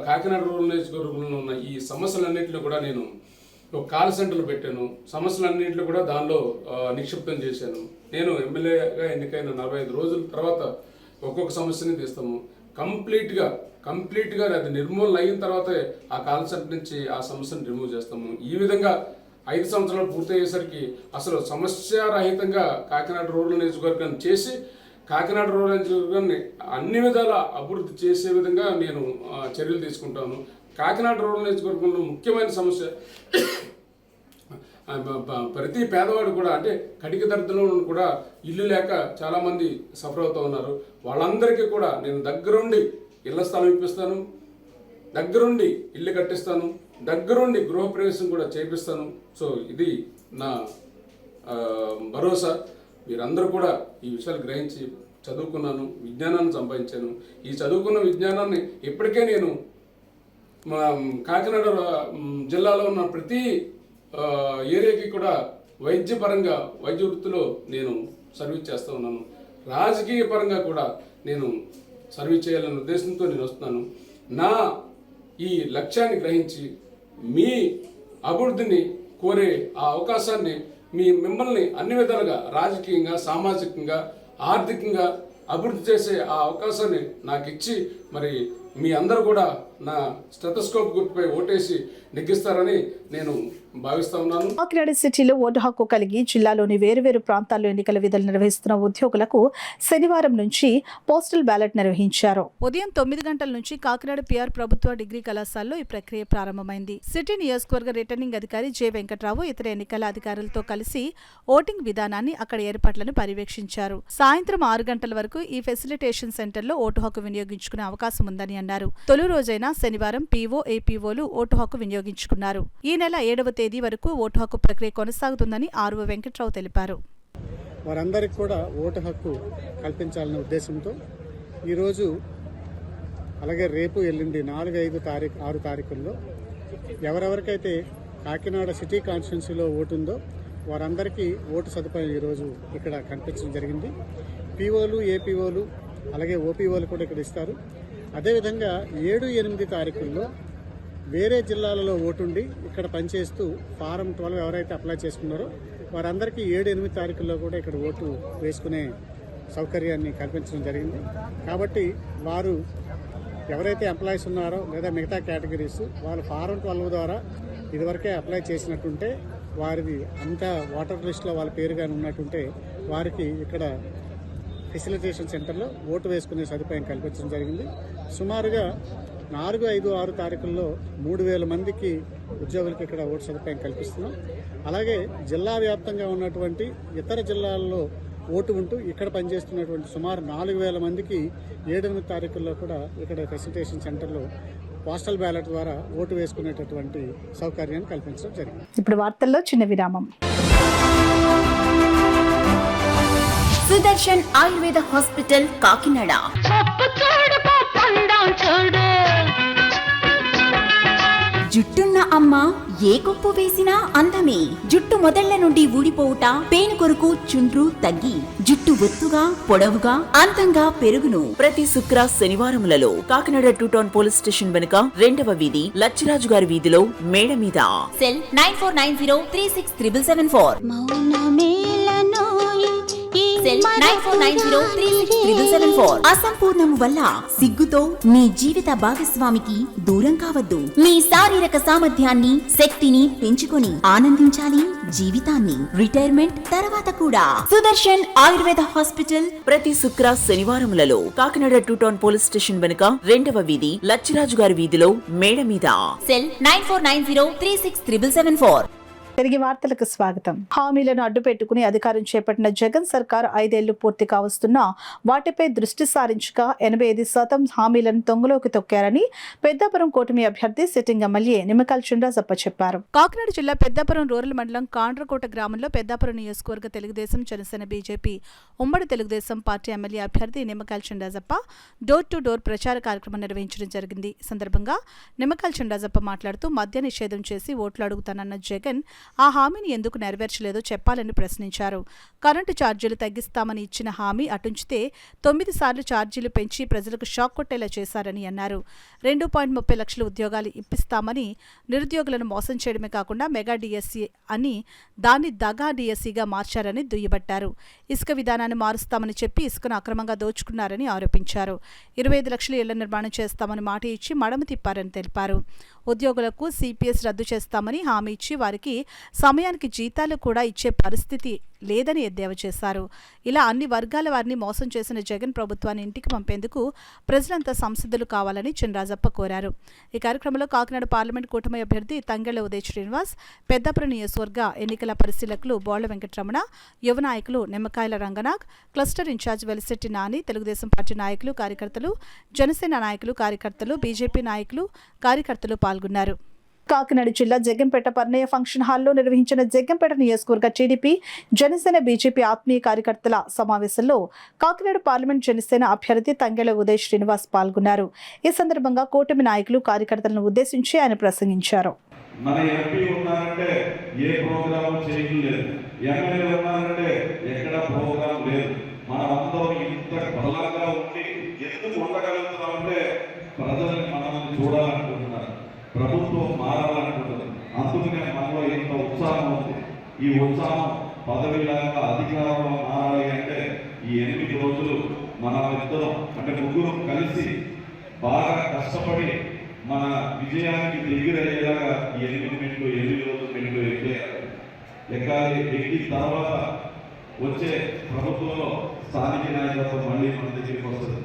కాకినాడ రూరల్ నియోజకవర్గంలో ఉన్న ఈ సమస్యలన్నింటిలో కూడా నేను ఒక కాల్ సెంటర్లు పెట్టాను. సమస్యలన్నింటిలో కూడా దానిలో నిక్షిప్తం చేశాను. నేను ఎమ్మెల్యేగా ఎన్నికైన 45 రోజుల తర్వాత ఒక్కొక్క సమస్యని తీస్తాము. కంప్లీట్గా అది నిర్మూలన అయిన తర్వాతే ఆ కాల్ సెంటర్ నుంచి ఆ సమస్యను రిమూవ్ చేస్తాము. ఈ విధంగా 5 సంవత్సరాలు పూర్తయ్యేసరికి అసలు సమస్యారహితంగా కాకినాడ రూరల్ నియోజకవర్గాన్ని చేసి కాకినాడ రూరల్ నియోజకవర్గాన్ని అన్ని విధాల అభివృద్ధి చేసే విధంగా నేను చర్యలు తీసుకుంటాను. కాకినాడ రూరల్ నియోజకవర్గంలో ముఖ్యమైన సమస్య ప్రతి పేదవాడు కూడా, అంటే కటిక దరిద్రంలో కూడా ఇల్లు లేక చాలామంది సఫర్ అవుతూ ఉన్నారు. వాళ్ళందరికీ కూడా నేను దగ్గరుండి ఇళ్ల స్థలం ఇప్పిస్తాను, దగ్గరుండి ఇల్లు కట్టిస్తాను, దగ్గరుండి గృహప్రవేశం కూడా చేపిస్తాను. సో ఇది నా భరోసా. మీరందరూ కూడా ఈ విషయాలు గ్రహించి, చదువుకున్నాను, విజ్ఞానాన్ని సంపాదించాను. ఈ చదువుకున్న విజ్ఞానాన్ని ఇప్పటికే నేను కాకినాడ జిల్లాలో ఉన్న ప్రతి ఏరియాకి కూడా వైద్య వృత్తిలో నేను సర్వీస్ చేస్తూ ఉన్నాను. రాజకీయ పరంగా కూడా నేను సర్వీస్ చేయాలనే ఉద్దేశంతో నేను వస్తున్నాను. నా ఈ లక్ష్యాన్ని గ్రహించి మీ అభివృద్ధిని కోరే ఆ అవకాశాన్ని మిమ్మల్ని అన్ని విధాలుగా రాజకీయంగా, సామాజికంగా, ఆర్థికంగా అభివృద్ధి చేసే ఆ అవకాశాన్ని నాకు ఇచ్చి మరి మీ అందరూ కూడా నా స్టెథోస్కోప్ గుర్తుపై ఓటేసి నెగ్గిస్తారని నేను భావిస్తా ఉన్నాను. కాకినాడ సిటీలో ఓటు హక్కు కలిగి జిల్లాలోని వేరువేరు ప్రాంతాల్లో ఎన్నికల విధులు నిర్వహిస్తున్న ఉద్యోగులకు శనివారం నుంచి పోస్టల్ బ్యాలెట్ నిర్వహించారు. ఉదయం 9 గంటల నుంచి కాకినాడ పిఆర్ ప్రభుత్వ డిగ్రీ కళాశాలలో ఈ ప్రక్రియ ప్రారంభమైంది. సిటీ నియోజకవర్గ రిటర్నింగ్ అధికారి జె వెంకట్రావు ఇతర ఎన్నికల అధికారులతో కలిసి ఓటింగ్ విధానాన్ని, అక్కడ ఏర్పాట్లను పర్యవేక్షించారు. సాయంత్రం 6 గంటల వరకు ఈ ఫెసిలిటేషన్ సెంటర్లో ఓటు హక్కు వినియోగించుకునే అవకాశం ఉందని అన్నారు. తొలి రోజైన శనివారం పీఓ, ఏపీఓలు ఓటు హక్కు వినియోగించుకున్నారు. ఈ నెల 7వ తేదీ వరకు ఓటు హక్కు ప్రక్రియ కొనసాగుతుందని ఆర్ఓ వెంకట్రావు తెలిపారు. వారందరికీ కూడా ఓటు హక్కు కల్పించాలనే ఉద్దేశంతో ఈరోజు, అలాగే రేపు, ఎల్లుండి 4, 5, 6 తారీఖుల్లో ఎవరెవరికైతే కాకినాడ సిటీ కాన్స్టిట్యున్సీలో ఓటు ఉందో వారందరికీ ఓటు సదుపాయం ఈరోజు ఇక్కడ కల్పించడం జరిగింది. పీఓలు, ఏపీఓలు, అలాగే ఓపీఓలు కూడా ఇక్కడ ఇస్తారు. అదేవిధంగా 7, 8 తారీఖుల్లో వేరే జిల్లాలలో ఓటుండి ఇక్కడ పనిచేస్తూ ఫారం 12 ఎవరైతే అప్లై చేసుకున్నారో వారందరికీ 7, 8 తారీఖుల్లో కూడా ఇక్కడ ఓటు వేసుకునే సౌకర్యాన్ని కల్పించడం జరిగింది. కాబట్టి వారు ఎవరైతే ఎంప్లాయీస్ ఉన్నారో లేదా మిగతా కేటగిరీస్ వాళ్ళు ఫారం 12 ద్వారా ఇదివరకే అప్లై చేసినట్టుంటే, వారిది అంతా ఓటర్ లిస్టులో వాళ్ళ పేరుగానే ఉన్నట్టుంటే వారికి ఇక్కడ ఫెసిలిటేషన్ సెంటర్లో ఓటు వేసుకునే సదుపాయం కల్పించడం జరిగింది. సుమారుగా 4, 5, 6 తారీఖుల్లో 3,000 మందికి ఉద్యోగులకి ఇక్కడ ఓటు సదుపాయం కల్పిస్తున్నాం. అలాగే జిల్లా వ్యాప్తంగా ఉన్నటువంటి ఇతర జిల్లాల్లో ఓటు ఉంటూ ఇక్కడ పనిచేస్తున్నటువంటి సుమారు 4,000 మందికి 7, 8 తారీఖుల్లో కూడా ఇక్కడ ఫెసిలిటేషన్ సెంటర్లో పోస్టల్ బ్యాలెట్ ద్వారా ఓటు వేసుకునేటటువంటి సౌకర్యాన్ని కల్పించడం జరిగింది. ఇప్పుడు వార్తల్లో చిన్న విరామం. సుదర్శన్ ఆయుర్వేద హాస్పిటల్ కాకినాడ. జుట్టున్న అమ్మ ఏ కొప్పు వేసినా అందమే. జుట్టు మొదళ్ల నుండి ఊడిపోవుట, పేను కొరకు చుండ్రు తగ్గి జుట్టు ఒత్తుగా, పొడవుగా, అందంగా పెరుగును. ప్రతి శుక్ర, శనివారములలో కాకినాడ 2 టౌన్ పోలీస్ స్టేషన్ వెనుక 2వ వీధి, లచ్చిరాజు గారి వీధిలో మేడ మీద. సెల్ 9490367774. సెల్ 9490367774. అసంపూర్ణము వల్ల సిగ్గుతో మీ జీవిత భాగస్వామికి దూరం కావద్దు. మీ శారీరక సామర్థ్యాన్ని, శక్తిని పెంచుకొని ఆనందించాలి జీవితాన్ని. రిటైర్మెంట్ తర్వాత కూడా సుదర్శన్ ఆయుర్వేద హాస్పిటల్ ప్రతి శుక్ర శనివారములలో కాకినాడ 2 టౌన్ పోలీస్ స్టేషన్ వెనుక 2వ వీధి లచ్చిరాజు గారి వీధిలో మేడ మీద. సెల్ 9490367774. తిరిగి వార్తలకు స్వాగతం. హామీలను అడ్డుపెట్టుకుని అధికారం చేపట్టిన జగన్ సర్కార్ 5 ఏళ్లు పూర్తి కావస్తున్నా వాటిపై దృష్టి సారించక 85% హామీలను తొంగలోకి తొక్కారని పెద్దాపురం కూటమి అభ్యర్థి సిట్టింగ్ ఎమ్మెల్యే నిమ్మకాయల చినరాజప్ప చెప్పారు. కాకినాడ జిల్లా పెద్దాపురం రూరల్ మండలం కాండ్రకోట గ్రామంలో పెద్దాపురం నియోజకవర్గ తెలుగుదేశం, జనసేన, బీజేపీ ఉమ్మడి తెలుగుదేశం పార్టీ ఎమ్మెల్యే అభ్యర్థి Nimmakayala Chinarajappa door to door ప్రచార కార్యక్రమం నిర్వహించడం జరిగింది. ఈ సందర్భంగా నిమ్మకాయల చినరాజప్ప మాట్లాడుతూ మద్య నిషేధం చేసి ఓట్లు అడుగుతానన్న జగన్ ఆ హామీని ఎందుకు నెరవేర్చలేదో చెప్పాలని ప్రశ్నించారు. కరెంటు ఛార్జీలు తగ్గిస్తామని ఇచ్చిన హామీ అటుంచితే 9 సార్లు ఛార్జీలు పెంచి ప్రజలకు షాక్ కొట్టేలా చేశారని అన్నారు. 2.30 లక్షల ఉద్యోగాలు ఇప్పిస్తామని నిరుద్యోగులను మోసం చేయడమే కాకుండా మెగా డిఎస్సీ అని దాన్ని దగా డిఎస్సీగా మార్చారని దుయ్యబట్టారు. ఇసుక విధానాన్ని మారుస్తామని చెప్పి ఇసుకను అక్రమంగా దోచుకున్నారని ఆరోపించారు. 25 లక్షల ఇళ్ల నిర్మాణం చేస్తామని మాట ఇచ్చి మడమ తిప్పారని తెలిపారు. ఉద్యోగులకు సిపిఎస్ రద్దు చేస్తామని హామీ ఇచ్చి వారికి సమయానికి జీతాలు కూడా ఇచ్చే పరిస్థితి లేదని ఎద్దేవా చేశారు. ఇలా అన్ని వర్గాల వారిని మోసం చేసిన జగన్ ప్రభుత్వాన్ని ఇంటికి పంపేందుకు ప్రజలంతా సంసిద్ధులు కావాలని చినరాజప్ప కోరారు. ఈ కార్యక్రమంలో కాకినాడ పార్లమెంట్ కూటమి అభ్యర్థి తంగెళ్ల ఉదయ్ శ్రీనివాస్, పెద్దాపురం నియోజకవర్గ ఎన్నికల పరిశీలకులు బోళ్ల వెంకటరమణ, యువ నాయకులు Nimmakayala Ranganath, cluster in charge Velisetti Nani, Telugu Desam party నాయకులు, కార్యకర్తలు, జనసేన నాయకులు, కార్యకర్తలు, బీజేపీ నాయకులు, కార్యకర్తలు పాల్గొన్నారు. కాకినాడ జిల్లా జగ్గంపేట పర్ణయ ఫంక్షన్ హాల్లో నిర్వహించిన జగ్గంపేట నియోజకవర్గ టీడీపీ, జనసేన, బీజేపీ ఆత్మీయ కార్యకర్తల సమావేశంలో కాకినాడ పార్లమెంట్ జనసేన అభ్యర్థి తంగెళ్ల ఉదయ్ శ్రీనివాస్ పాల్గొన్నారు. ఈ సందర్భంగా కూటమి నాయకులు, కార్యకర్తలను ఉద్దేశించి ఆయన ప్రసంగించారు. మన ఎంపీ ఉన్నారంటే ఏ ప్రోగ్రామ్ చేయలేదు, ఎమ్మెల్యే ఉన్నారంటే ఎక్కడ ప్రోగ్రామ్ లేదు. మనమందరం ఇంత బలంగా ఉండి ఎందుకు ఉండగలుగుతున్నామంటే ప్రజల్ని మనం చూడాలనుకుంటున్నారు, ప్రభుత్వం మారాలనుకుంటుంది. అందుకనే మనలో ఎంత ఉత్సాహం ఉంది. ఈ ఉత్సాహం పదవిలాగా అధికారంలో మారాలి అంటే ఈ 8 రోజులు మనం ఇద్దరం అంటే ముగ్గురు కలిసి బాగా కష్టపడి మన విజయానికి దగ్గరయ్యేలాగా ఈ 8 రోజులు మెట్లు ఎక్కాలి. ఎక్కిన తర్వాత వచ్చే ప్రభుత్వంలో స్థానిక నాయకత్వం మళ్ళీ మన దగ్గరికి వస్తుంది.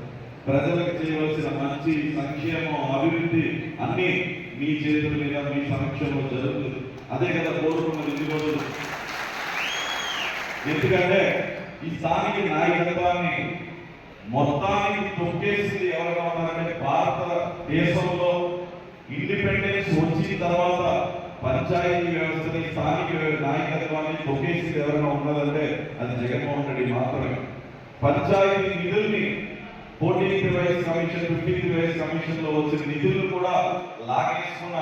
ప్రజలకు చేయవలసిన మంచి సంక్షేమం, అభివృద్ధి అన్నీ మీ చేతుల మీద, మీ సమక్షంలో జరుగుతుంది. అదే కదా కోరుకున్న 2 రోజులు. ఎందుకంటే ఈ స్థానిక నాయకత్వాన్ని మొత్తానికి తొక్కేసింది ఎవరైనా ఉన్నారంటే భారతదేశంలో ఇండిపెండెన్స్ వచ్చిన తర్వాత పంచాయతీ వ్యవస్థని, స్థానిక నాయకత్వాన్ని తొక్కేసింది ఎవరైనా ఉన్నదంటే అది జగన్మోహన్ రెడ్డి మాత్రమే. పంచాయతీ నిధుల్ని 14th vice commission, 15th vice commission లో వచ్చిన నిధులు కూడా లాగేసుకున్న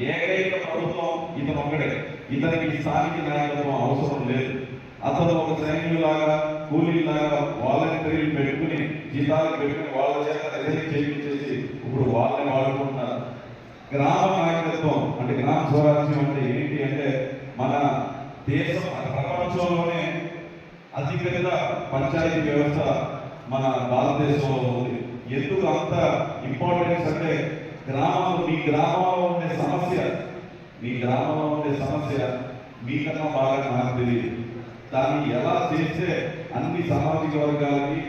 ఏకైక ప్రభుత్వం ఇతను ఒక్కడే. ఇతనికి స్థానిక నాయకత్వం అవసరం లేదు. అతను ఒక సైన్యులాగా, కూలీలాగా వాలంటీర్లు పెట్టుకుని, జీతాలు పెట్టుకుని వాళ్ళ చేత రిజైన్ చేయించేసి ఇప్పుడు వాళ్ళని వాడుకుంటున్నారు. గ్రామ నాయకత్వం అంటే గ్రామ స్వరాజ్యం అంటే ఏంటి అంటే మన దేశం ప్రపంచంలోనే అతిపెద్ద పంచాయతీ వ్యవస్థ మన భారతదేశంలో ఉంది. ఎందుకు అంత ఇంపార్టెన్స్ అంటే మీ గ్రామంలో ఉండే సమస్య మీకన్నా బాగా నాకు తెలియదు. దాన్ని ఎలా చేస్తే అన్ని సామాజిక వర్గాలకి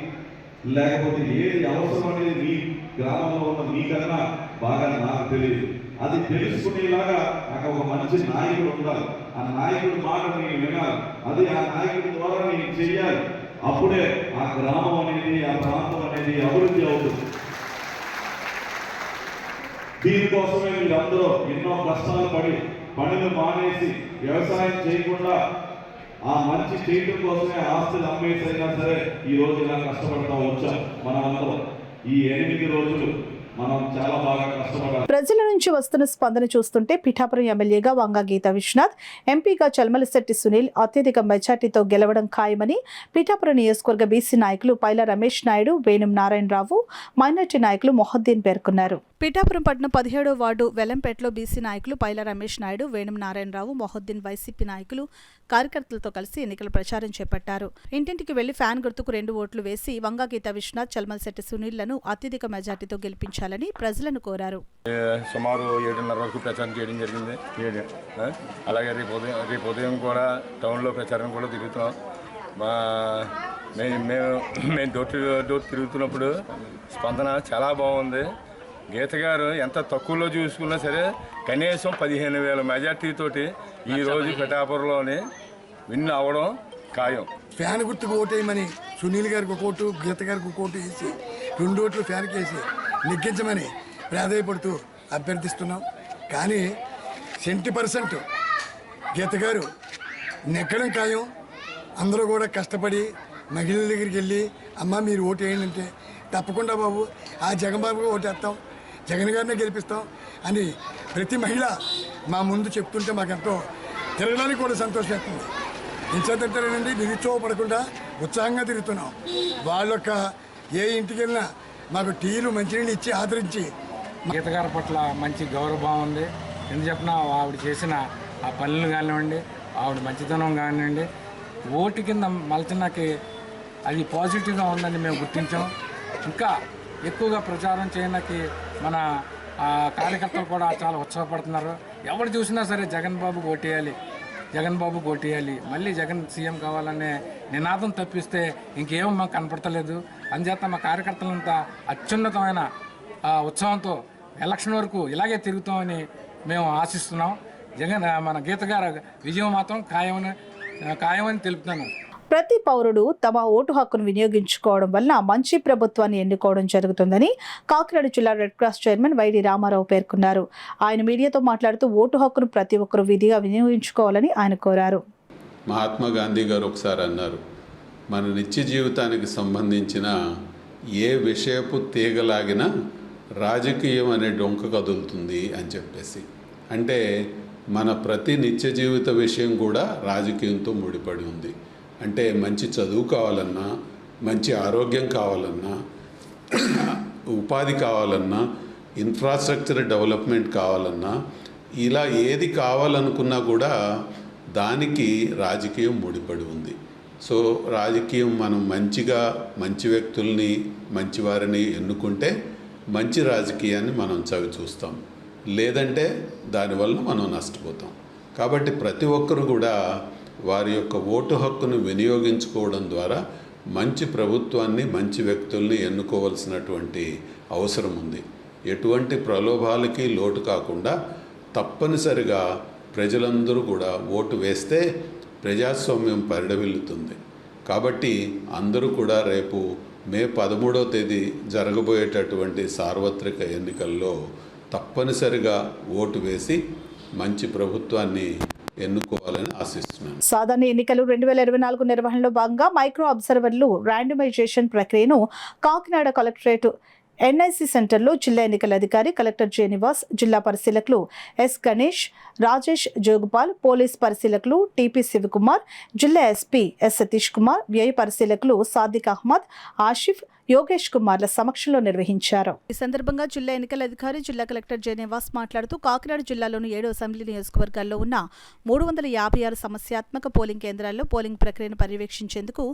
లేకపోతే ఏది అవసరం అనేది మీ గ్రామంలో ఉన్న మీకన్నా బాగా నాకు తెలియదు. అది తెలుసుకునేలాగా నాకు ఒక మంచి నాయకుడు ఉండాలి. ఆ నాయకుడి మాట నేను వినాలి. అది ఆ నాయకుడి ద్వారా నేను చెయ్యాలి. అప్పుడే ఆ గ్రామం అనేది, ఆ ప్రాంతం అనేది అభివృద్ధి అవుతుంది. దీనికోసమే మీరందరూ ఎన్నో కష్టాలు పడి పనులు మానేసి వ్యవసాయం చేయకుండా ఆ మంచి చేయడం కోసమే ఆస్తులు అమ్మేసైనా సరే ఈ రోజు ఇలా కష్టపడతా వచ్చాం. మనమందరం ఈ 8 రోజులు మనం చాలా బాగా కష్టపడాలి. ప్రజల నుంచి వస్తున్న స్పందన చూస్తుంటే పిఠాపురం ఎమ్మెల్యేగా వంగ గీతా విశ్వనాథ్, ఎంపీగా చల్మలశెట్టి సునీల్ అత్యధిక మెజార్టీతో గెలవడం ఖాయమని పిఠాపురం నియోజకవర్గ బీసీ నాయకులు పైల రమేష్ నాయుడు, వేణుం నారాయణరావు, మైనార్టీ నాయకులు మొహద్దీన్ పేర్కొన్నారు. పిఠాపురం పట్టణం 17వ వార్డు వెల్లంపేటలో బీసీ నాయకులు పైల రమేష్ నాయుడు, వేణుం నారాయణరావు, మొహద్దీన్ వైసీపీ నాయకులు కార్యకర్తలతో కలిసి ఎన్నికల ప్రచారం చేపట్టారు. ఇంటింటికి వెళ్లి ఫ్యాన్ గుర్తుకు 2 ఓట్లు వేసి వంగా గీతా విశ్వనాథ్, చల్మల్శెట్టి సునీళ్లను అత్యధిక మెజార్టీతో గెలిపించాలని ప్రజలను కోరారు. సుమారు 7:30 వరకు ప్రచారం చేయడం జరిగింది. అలాగే రేపు ఉదయం కూడా టౌన్లో ప్రచారం కూడా తిరుగుతున్నాం. మేము డోర్ తిరుగుతున్నప్పుడు స్పందన చాలా బాగుంది. గీత గారు ఎంత తక్కువలో చూసుకున్నా సరే కనీసం 15,000 మెజార్టీతోటి ఈరోజు పిఠాపురంలోని విన్ అవ్వడం ఖాయం. ఫ్యాన్ గుర్తుకు ఓటేయమని సునీల్ గారికి ఒక ఓటు, గీత గారికి ఒక ఓటు వేసి 2 ఓట్లు ఫ్యాన్కి వేసి నెగ్గించమని ప్రాధాయపడుతూ అభ్యర్థిస్తున్నాం. కానీ 70% గీత గారు నెగ్గడం ఖాయం. అందరూ కూడా కష్టపడి మహిళల దగ్గరికి వెళ్ళి అమ్మ మీరు ఓటు వేయండి అంటే తప్పకుండా బాబు ఆ జగన్బాబుగా ఓటేస్తాం, జగన్ గారినే గెలిపిస్తాం అని ప్రతి మహిళ మా ముందు చెప్తుంటే మాకెంతో తిరగడానికి కూడా సంతోషం వేస్తుంది. ఇంచేతంటారేనండి నిరుత్సాహపడకుండా ఉత్సాహంగా తిరుగుతున్నాం. వాళ్ళొక్క ఏ ఇంటికి వెళ్ళినా మాకు టీలు మంచినీళ్ళు ఇచ్చి ఆదరించి గీత గారి పట్ల మంచి గౌరవం ఉంది. ఎందుకు చెప్పినా ఆవిడ చేసిన ఆ పనులు కానివ్వండి, ఆవిడ మంచితనం కానివ్వండి, ఓటు కింద మలచనాకి అది పాజిటివ్గా ఉందని మేము గుర్తించాం. ఇంకా ఎక్కువగా ప్రచారం చేయడానికి మన కార్యకర్తలు కూడా చాలా ఉత్సాహపడుతున్నారు. ఎవరు చూసినా సరే జగన్ బాబుకు ఓటేయాలి, జగన్ బాబుకు ఓటేయాలి, మళ్ళీ జగన్ సీఎం కావాలనే నినాదం తప్పిస్తే ఇంకేమో మాకు కనపడతలేదు. అందుచేత మా కార్యకర్తలంతా అత్యున్నతమైన ఉత్సాహంతో ఎలక్షన్ వరకు ఇలాగే తిరుగుతామని మేము ఆశిస్తున్నాం. మన గీత గారి విజయం మాత్రం ఖాయమని తెలుపుతాను. ప్రతి పౌరుడు తమ ఓటు హక్కును వినియోగించుకోవడం వల్ల మంచి ప్రభుత్వాన్ని ఎన్నుకోవడం జరుగుతుందని కాకినాడ జిల్లా red cross chairman YD Rama Rao పేర్కొన్నారు. ఆయన మీడియాతో మాట్లాడుతూ ఓటు హక్కును ప్రతి ఒక్కరూ విధిగా వినియోగించుకోవాలని ఆయన కోరారు. మహాత్మా గాంధీ గారు ఒకసారి అన్నారు, మన నిత్య జీవితానికి సంబంధించిన ఏ విషయపు తీగలాగినా రాజకీయం అనే డొంక కదులుతుంది అని చెప్పేసి. అంటే మన ప్రతి నిత్య జీవిత విషయం కూడా రాజకీయంతో ముడిపడి ఉంది. అంటే మంచి చదువు కావాలన్నా, మంచి ఆరోగ్యం కావాలన్నా, ఉపాధి కావాలన్నా, ఇన్ఫ్రాస్ట్రక్చర్ డెవలప్మెంట్ కావాలన్నా, ఇలా ఏది కావాలనుకున్నా కూడా దానికి రాజకీయం ముడిపడి ఉంది. సో రాజకీయం మనం మంచిగా మంచి వ్యక్తుల్ని, మంచివారిని ఎన్నుకుంటే మంచి రాజకీయాన్ని మనం చవి చూస్తాం, లేదంటే దానివల్ల మనం నష్టపోతాం. కాబట్టి ప్రతి ఒక్కరు కూడా వారి యొక్క ఓటు హక్కును వినియోగించుకోవడం ద్వారా మంచి ప్రభుత్వాన్ని, మంచి వ్యక్తుల్ని ఎన్నుకోవాల్సినటువంటి అవసరం ఉంది. ఎటువంటి ప్రలోభాలకి లోటు కాకుండా తప్పనిసరిగా ప్రజలందరూ కూడా ఓటు వేస్తే ప్రజాస్వామ్యం పరిడవిల్లుతుంది. కాబట్టి అందరూ కూడా రేపు మే 13వ తేదీ జరగబోయేటటువంటి సార్వత్రిక ఎన్నికల్లో తప్పనిసరిగా ఓటు వేసి మంచి ప్రభుత్వాన్ని ఎన్నుకోవాలని ఆశిస్తున్నాను. సాధారణ ఎన్నికలు 2024 నిర్వహణలో భాగంగా మైక్రో అబ్జర్వర్లు ర్యాండమైజేషన్ ప్రక్రియను కాకినాడ కలెక్టరేట్ ఎన్ఐసి సెంటర్లో జిల్లా ఎన్నికల అధికారి కలెక్టర్ జె నివాస్, జిల్లా పరిశీలకులు ఎస్ గణేష్, రాజేష్ జోగుపాల్, పోలీస్ పరిశీలకులు టిపి శివకుమార్, జిల్లా ఎస్పీ ఎస్ సతీష్ కుమార్, వ్యయ పరిశీలకులు సాదిక్ అహ్మద్, ఆసిఫ్, యోగేష్ కుమార్ల సమక్షంలో నిర్వహించారు. ఈ సందర్భంగా జిల్లా ఎన్నికల అధికారి జిల్లా కలెక్టర్ జె నివాస్ మాట్లాడుతూ కాకినాడ జిల్లాలోని 7 అసెంబ్లీ నియోజకవర్గాల్లో ఉన్న 356 సమస్యాత్మక పోలింగ్ కేంద్రాల్లో పోలింగ్ ప్రక్రియను పర్యవేక్షించేందుకు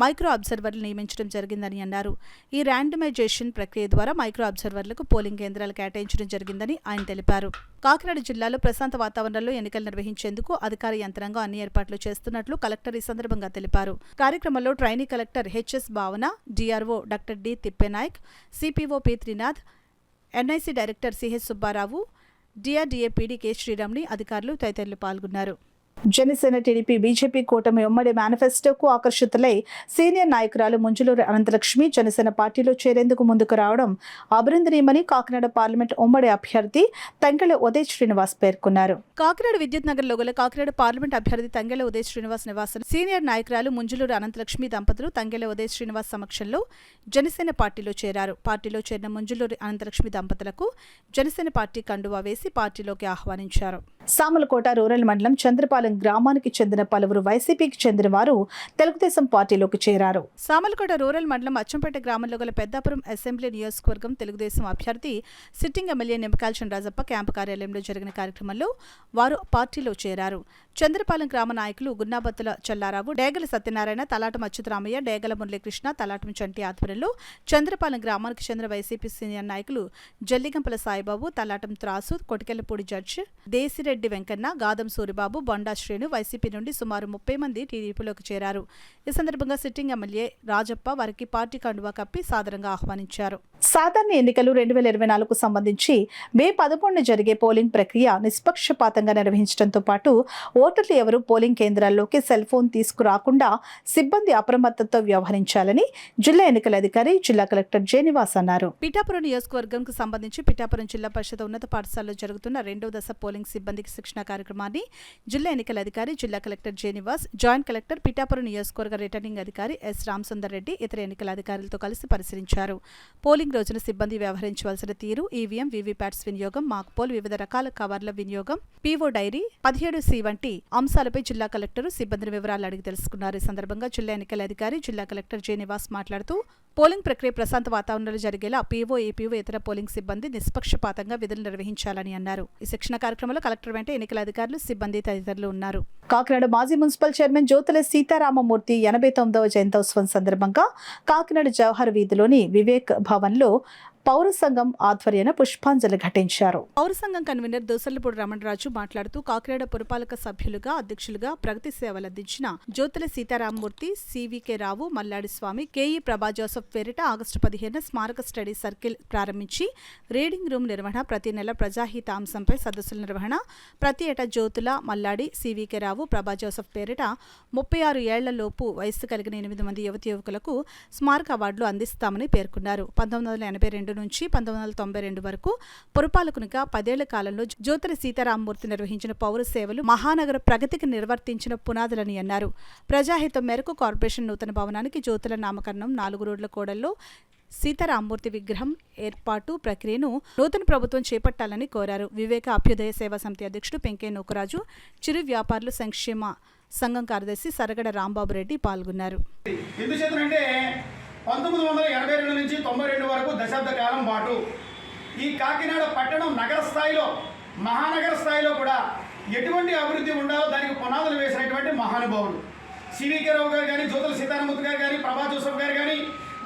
మైక్రో అబ్జర్వర్లు నియమించడం జరిగిందని అన్నారు. ఈ ర్యాండమైజేషన్ ప్రక్రియ ద్వారా మైక్రో అబ్జర్వర్లకు పోలింగ్ కేంద్రాలు కేటాయించడం జరిగిందని ఆయన తెలిపారు. కాకినాడ జిల్లాలో ప్రశాంత వాతావరణంలో ఎన్నికలు నిర్వహించేందుకు అధికార యంత్రాంగం అన్ని ఏర్పాట్లు చేస్తున్నట్లు కలెక్టర్ ఈ సందర్భంగా తెలిపారు. కార్యక్రమంలో trainee collector HS Bhavana, DRO doctor D Tippenayak, CPO P Trinath, NIC director CH Subbarao, DRDA PD K శ్రీరామ్ని అధికారులు తదితరులు పాల్గొన్నారు. జనసేన, టీడీపీ, బీజేపీ కూటమి ఉమ్మడి మేనిఫెస్టోకు ఆకర్షితులై సీనియర్ నాయకురాలు ముంజులూరి అనంతలక్ష్మి జనసేన పార్టీలో చేరేందుకు ముందుకు రావడం అభినందనీయమని కాకినాడ పార్లమెంట్ ఉమ్మడి అభ్యర్థి తంగెల ఉదయ్ శ్రీనివాస్ పేర్కొన్నారు. కాకినాడ విద్యుత్ నగర్లో గల కాకినాడ పార్లమెంట్ అభ్యర్థి తంగెల ఉదయ్ శ్రీనివాస్ నివాసం సీనియర్ నాయకురాలు ముంజులూరి అనంతలక్ష్మి దంపతులు తంగెల ఉదయ్ శ్రీనివాస్ సమక్షంలో జనసేన పార్టీలో చేరారు. పార్టీలో చేరిన ముంజులూరి అనంతలక్ష్మి దంపతులకు జనసేన పార్టీ కండువా వేసి పార్టీలోకి ఆహ్వానించారు. సామలకోట రూరల్ మండలం చంద్రపాలెం గ్రామానికి చెందిన పలువురు వైసీపీకి చెందిన వారు తెలుగుదేశం పార్టీలోకి చేరారు. సామలకోట రూరల్ మండలం అచ్చంపేట గ్రామంలో గల పెద్దాపురం అసెంబ్లీ నియోజకవర్గం తెలుగుదేశం అభ్యర్థి సిట్టింగ్ ఎమ్మెల్యే నిమ్మకాయల రాజప్ప క్యాంపు కార్యాలయంలో జరిగిన కార్యక్రమంలో వారు పార్టీలో చేరారు. చంద్రపాలెం గ్రామ నాయకులు గున్నాబత్తుల చల్లారావు, డేగల సత్యనారాయణ, తలాటం అచ్యుతరామయ్య, డేగల మురళీకృష్ణ, తలాటం చంటి ఆధ్వర్యంలో చంద్రపాలెం గ్రామానికి చెందిన వైసీపీ సీనియర్ నాయకులు జల్లిగంపల సాయిబాబు, తలాటం త్రాసు, కొటికెళ్లపూడి జడ్జ్ దేశిరెడ్డి వెంకన్న, గాదం సూరిబాబు, బొండా శ్రేణు వైసీపీ నుండి సుమారు 30 మంది టీడీపీలోకి చేరారు. ఈ సందర్భంగా సిట్టింగ్ ఎమ్మెల్యే రాజప్ప వారికి పార్టీ కండువా కప్పి సాదరంగా ఆహ్వానించారు. సాధారణ ఎన్నికలు 2024కు సంబంధించి మే 11న జరిగే పోలింగ్ ప్రక్రియ నిష్పక్షపాతంగా నిర్వహించడంతో పాటు ఓటర్లు ఎవరూ పోలింగ్ కేంద్రాల్లోకి సెల్ ఫోన్ తీసుకురాకుండా సిబ్బంది అప్రమత్తతో వ్యవహరించాలని జిల్లా ఎన్నికల అధికారి జిల్లా కలెక్టర్ జేనివాస్ అన్నారు. పిఠాపురం నియోజకవర్గంకు సంబంధించి పిఠాపురం జిల్లా పరిషత్ ఉన్నత పాఠశాలలో జరుగుతున్న 2వ దశ పోలింగ్ సిబ్బందికి శిక్షణ కార్యక్రమాన్ని జిల్లా ఎన్నికల అధికారి జిల్లా కలెక్టర్ జేనివాస్, జాయింట్ కలెక్టర్ పిఠాపురం నియోజకవర్గ రిటర్నింగ్ అధికారి ఎస్ రామసుందర్ రెడ్డి ఇతర ఎన్నికల అధికారులతో కలిసి పరిశీలించారు. పోలింగ్ రోజున సిబ్బంది వ్యవహరించవలసిన తీరు, ఈవీఎం, వీవీప్యాట్స్ వినియోగం, మాక్ పోల్, వివిధ రకాల కవర్ల వినియోగం, పీఓ డైరీ, 17C వంటి అంశాలపై జిల్లా కలెక్టర్ సిబ్బందిని వివరాలు అడిగి తెలుసుకున్నారు. ఈ సందర్భంగా జిల్లా ఎన్నికల అధికారి జిల్లా కలెక్టర్ జేనివాస్ మాట్లాడుతూ పోలింగ్ ప్రక్రియ ప్రశాంత వాతావరణంలో జరిగేలా పీఓ, ఏపీఓ, ఇతర పోలింగ్ సిబ్బంది నిష్పక్షపాతంగా విధులు నిర్వహించాలని అన్నారు. ఈ శిక్షణ కార్యక్రమంలో కలెక్టర్ వెంట ఎన్నికల అధికారులు, సిబ్బంది తదితరులు ఉన్నారు. కాకినాడ మాజీ మున్సిపల్ చైర్మన్ జ్యోతుల సీతారామమూర్తి 89వ జయంతోత్సవం సందర్భంగా కాకినాడ జవహర్ వీధిలోని వివేక్ భవన్లో పౌర సంఘం ఆధ్వర్యాన పుష్పాంజలి ఘటించారు. పౌర సంఘం కన్వీనర్ దోసర్లపూడి రమణరాజు మాట్లాడుతూ కాకినాడ పురపాలక సభ్యులుగా, అధ్యక్షులుగా ప్రగతి సేవలందించిన జ్యోతుల సీతారామమూర్తి, సివికే రావు, మల్లాడి స్వామి, కేఈ ప్రభా జోసెఫ్ పేరిట ఆగస్టు 15న స్మారక స్టడీ సర్కిల్ ప్రారంభించి రీడింగ్ రూమ్ నిర్వహణ, ప్రతి నెల ప్రజాహిత అంశంపై సదస్సుల నిర్వహణ, ప్రతి ఏటా జ్యోతుల, మల్లాడి, సివికే రావు, ప్రభా జోసెఫ్ పేరిట 36 ఏళ్లలోపు వయస్సు కలిగిన 8 మంది యువతి యువకులకు స్మారక అవార్డులు అందిస్తామని పేర్కొన్నారు. 1982 నుంచి 1992 వరకు పురపాలకునిగా 10 ఏళ్ల కాలంలో జ్యోతుల సీతారామమూర్తి నిర్వహించిన పౌర సేవలు మహానగర ప్రగతికి నిర్వర్తించిన పునాదులని అన్నారు. ప్రజాహితం మేరకు కార్పొరేషన్ నూతన భవనానికి జ్యోతుల నామకరణం, 4 రోడ్ల కూడల్లో సీతారామమూర్తి విగ్రహం ఏర్పాటు ప్రక్రియను నూతన ప్రభుత్వం చేపట్టాలని కోరారు. వివేక అభ్యుదయ సేవా సమితి అధ్యక్షుడు పెంకే నూకరాజు, చిరు వ్యాపారుల సంక్షేమ సంఘం కార్యదర్శి సరగడ రాంబాబు రెడ్డి పాల్గొన్నారు. 1982 నుంచి 92 వరకు దశాబ్ద కాలం పాటు ఈ కాకినాడ పట్టణం నగర స్థాయిలో, మహానగర స్థాయిలో కూడా ఎటువంటి అభివృద్ధి ఉండాలో దానికి పునాదులు వేసినటువంటి మహానుభావులు సివికే రావు గారు కానీ, జ్యోతుల సీతారామమూర్తి గారు కానీ, ప్రభా జోసెఫ్ గారు కానీ,